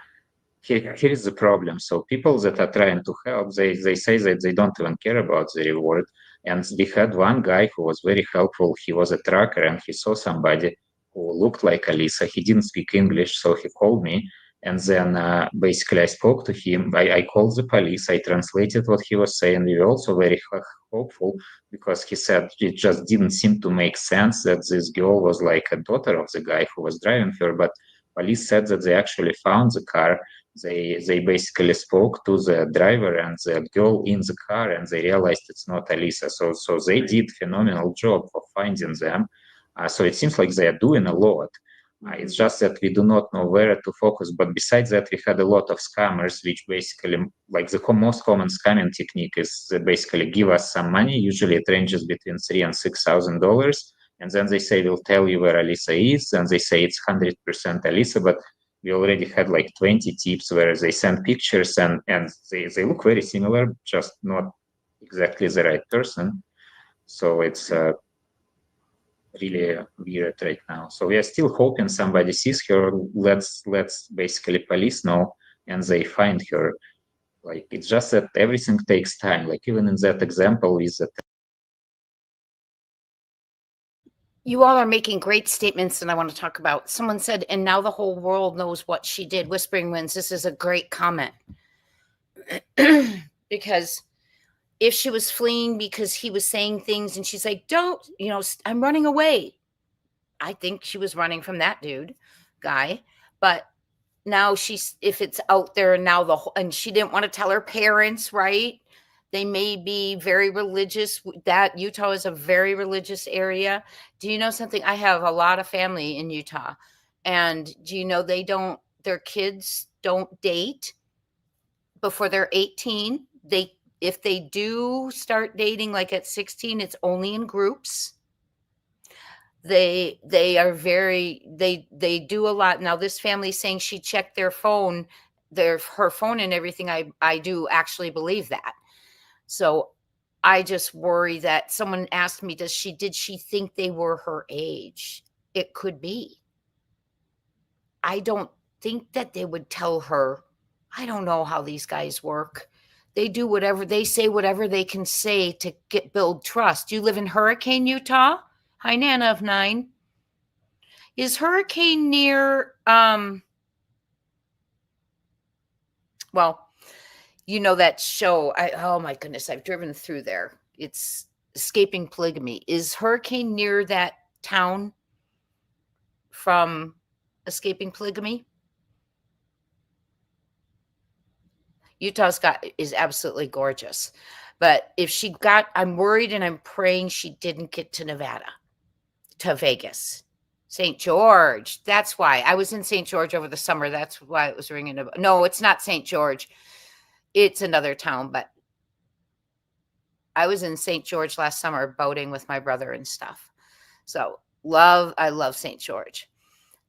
here is the problem. So people that are trying to help, they say that they don't even care about the reward. And we had one guy who was very helpful. He was a trucker and he saw somebody who looked like Alisa. He didn't speak English, so he called me. And then basically I spoke to him. I called the police. I translated what he was saying. We were also very hopeful because he said it just didn't seem to make sense that this girl was like a daughter of the guy who was driving her. But police said that they actually found the car. They basically spoke to the driver and the girl in the car, and they realized it's not Alisa. So they did phenomenal job of finding them. So it seems like they are doing a lot. It's just that we do not know where to focus. But besides that, we had a lot of scammers, which basically, like the most common scamming technique is they basically give us some money. Usually it ranges between $3,000 and $6,000. And then they say, we'll tell you where Alisa is. And they say it's 100% Alisa. But we already had like 20 tips where they send pictures and they look very similar, just not exactly the right person. So it's really weird right now. So we are still hoping somebody sees her. Let's basically police know and they find her. Like it's just that everything takes time. Like even in that example is that You all are making great statements, and I want to talk about. Someone said, and now the whole world knows what she did. Whispering Winds, this is a great comment. Because if she was fleeing because he was saying things and she's like, don't, I'm running away. I think she was running from that guy. But now if it's out there and now and she didn't want to tell her parents, right? They may be very religious. That Utah is a very religious area. Do you know something? I have a lot of family in Utah. And do you know their kids don't date before they're 18. If they do start dating like at 16, it's only in groups. They do a lot. Now this family saying she checked their phone, her phone and everything. I do actually believe that. So I just worry that someone asked me, did she think they were her age? It could be. I don't think that they would tell her. I don't know how these guys work. They do whatever they say, whatever they can say to build trust. You live in Hurricane, Utah? Hi, Nana of 9. Is Hurricane near, well, you know that show. Oh my goodness, I've driven through there. It's Escaping Polygamy. Is Hurricane near that town from Escaping Polygamy? Utah is absolutely gorgeous. But if I'm worried and I'm praying she didn't get to Nevada, to Vegas. St. George. That's why. I was in St. George over the summer. That's why it was ringing. No, it's not St. George. It's another town, but I was in St. George last summer boating with my brother and stuff. So I love St. George.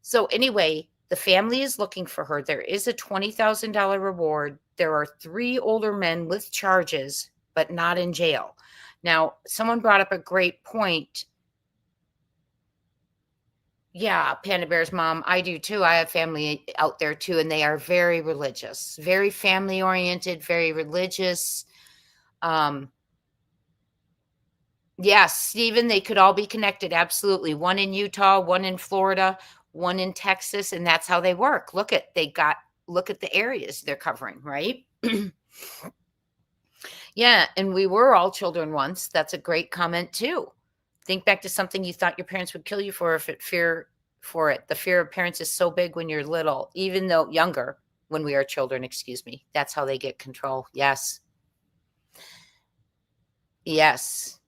So anyway, the family is looking for her. There is a $20,000 reward. There are 3 older men with charges, but not in jail. Now, someone brought up a great point. Yeah, Panda Bear's mom, I do too. I have family out there too, and they are very religious, very family oriented, very religious. Yes, Stephen, they could all be connected. Absolutely. One in Utah, one in Florida, one in Texas, and that's how they work. Look at the areas they're covering, right? Yeah, and we were all children once. That's a great comment too. Think back to something you thought your parents would kill you for The fear of parents is so big when you're little, even though younger, when we are children, excuse me. That's how they get control. Yes. Yes.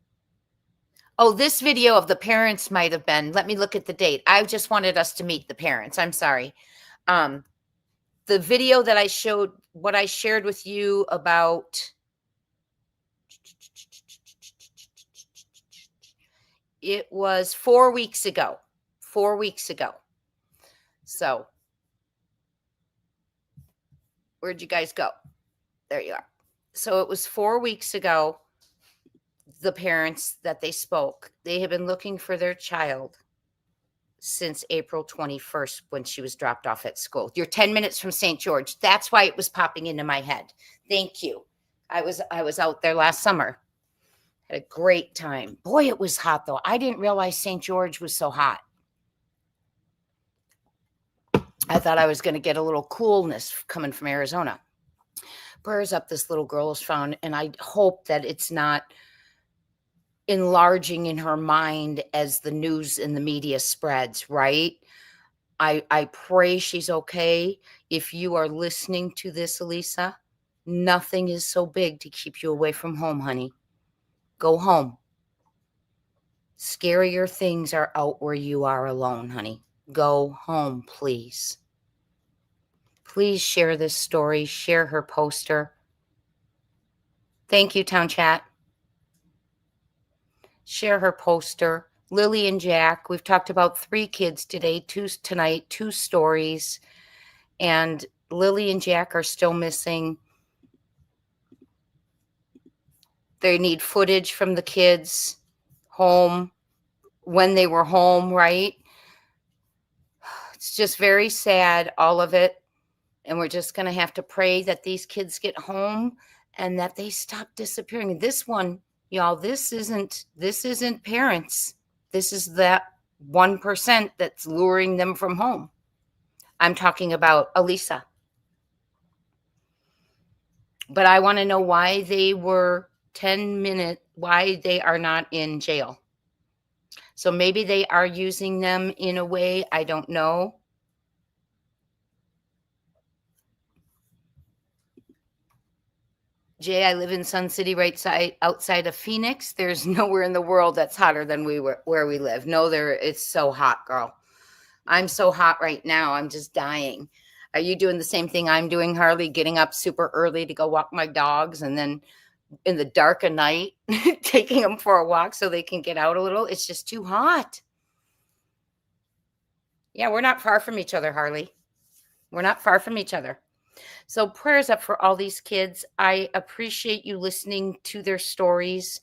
Oh, this video of the parents might have been, let me look at the date. I just wanted us to meet the parents. I'm sorry. The video that I showed, what I shared with you about, it was 4 weeks ago. 4 weeks ago. So, where'd you guys go? There you are. So it was 4 weeks ago, the parents that they spoke. They have been looking for their child since April 21st when she was dropped off at school. You're 10 minutes from St. George. That's why it was popping into my head. Thank you. I was out there last summer. Had a great time. Boy, it was hot though. I didn't realize St. George was so hot. I thought I was going to get a little coolness coming from Arizona. Prayers up, this little girl is found, and I hope that it's not enlarging in her mind as the news and the media spreads, right? I pray she's okay. If you are listening to this, Alisa, nothing is so big to keep you away from home, honey. Go home. Scarier things are out where you are alone, honey. Go home, please. Please share this story. Share her poster. Thank you, Town Chat. Share her poster. Lily and Jack. We've talked about 3 kids today, 2 tonight, 2 stories. And Lily and Jack are still missing. They need footage from the kids home, when they were home, right? It's just very sad, all of it. And we're just going to have to pray that these kids get home and that they stop disappearing. This one, y'all, this isn't parents. This is that 1% that's luring them from home. I'm talking about Alisa. But I want to know why they were 10 minutes, why they are not in jail. So maybe they are using them in a way, I don't know. Jay, I live in Sun City, outside of Phoenix. There's nowhere in the world that's hotter than where we live. No, it's so hot, girl. I'm so hot right now. I'm just dying. Are you doing the same thing I'm doing, Harley? Getting up super early to go walk my dogs, and then in the dark of night, taking them for a walk so they can get out a little? It's just too hot. Yeah, we're not far from each other, Harley. We're not far from each other. So prayers up for all these kids. I appreciate you listening to their stories.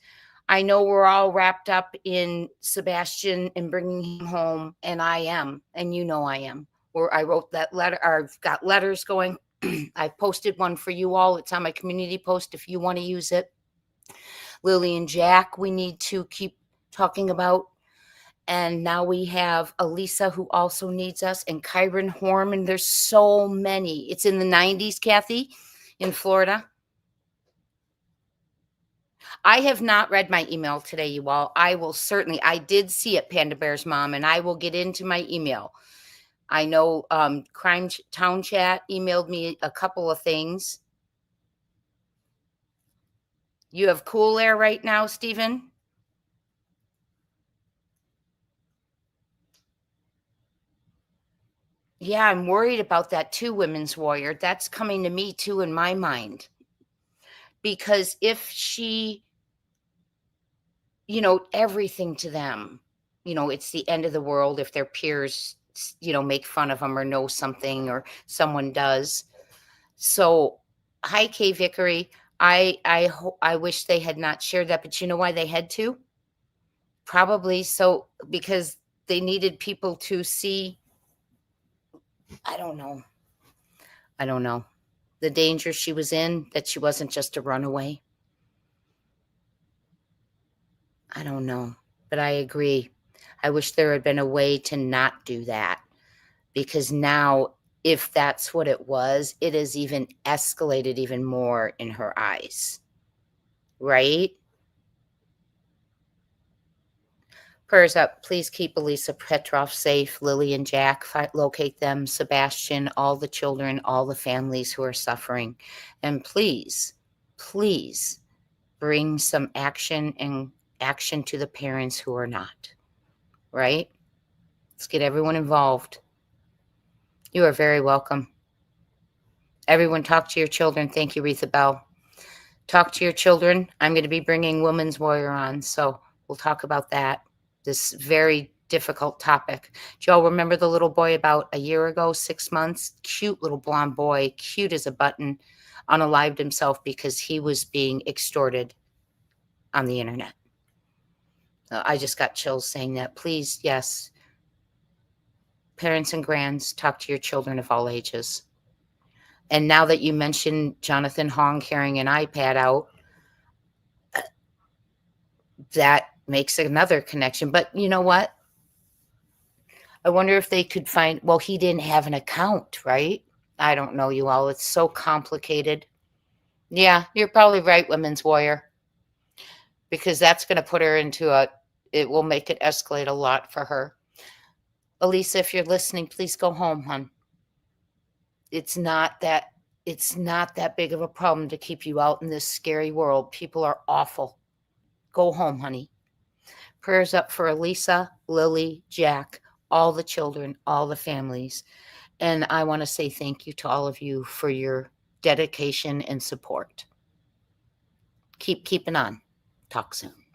I know we're all wrapped up in Sebastian and bringing him home, and I am, and you know I am. Where I wrote that letter, or I've got letters going. I posted one for you all. It's on my community post if you want to use it. Lily and Jack, we need to keep talking about. And now we have Alisa, who also needs us, and Kyron Horman. There's so many. It's in the 90s, Kathy, in Florida. I have not read my email today, you all. I did see it, Panda Bear's mom, and I will get into my email. I know Crime Town Chat emailed me a couple of things. You have cool air right now, Stephen? Yeah, I'm worried about that too, Women's Warrior. That's coming to me too in my mind. Because if she, everything to them, it's the end of the world if their peers, make fun of them or know something or someone does. So, hi, Kay Vickery. I wish they had not shared that, but you know why they had to? Probably because they needed people to see. I don't know. The danger she was in, that she wasn't just a runaway. I don't know, but I agree. I wish there had been a way to not do that, because now, if that's what it was, it has even escalated even more in her eyes, right? Prayers up. Please keep Alisa Petro safe. Lily and Jack, locate them. Sebastian, all the children, all the families who are suffering. And please bring some action to the parents who are not. Right? Let's get everyone involved. You are very welcome. Everyone, talk to your children. Thank you, Retha Bell. Talk to your children. I'm going to be bringing Women's Warrior on, so we'll talk about that. This very difficult topic. Do y'all remember the little boy about a year ago, 6 months? Cute little blonde boy, cute as a button, unalived himself because he was being extorted on the internet. I just got chills saying that. Please, yes. Parents and grands, talk to your children of all ages. And now that you mentioned Jonathan Hong carrying an iPad out, that makes another connection. But you know what? I wonder if they could find, well, he didn't have an account, right? I don't know, you all. It's so complicated. Yeah, you're probably right, Women's Warrior. Because that's going to put her into it will make it escalate a lot for her. Alisa, if you're listening, please go home, hon. It's not that big of a problem to keep you out in this scary world. People are awful. Go home, honey. Prayers up for Alisa, Lily, Jack, all the children, all the families. And I want to say thank you to all of you for your dedication and support. Keep keeping on. Talk soon.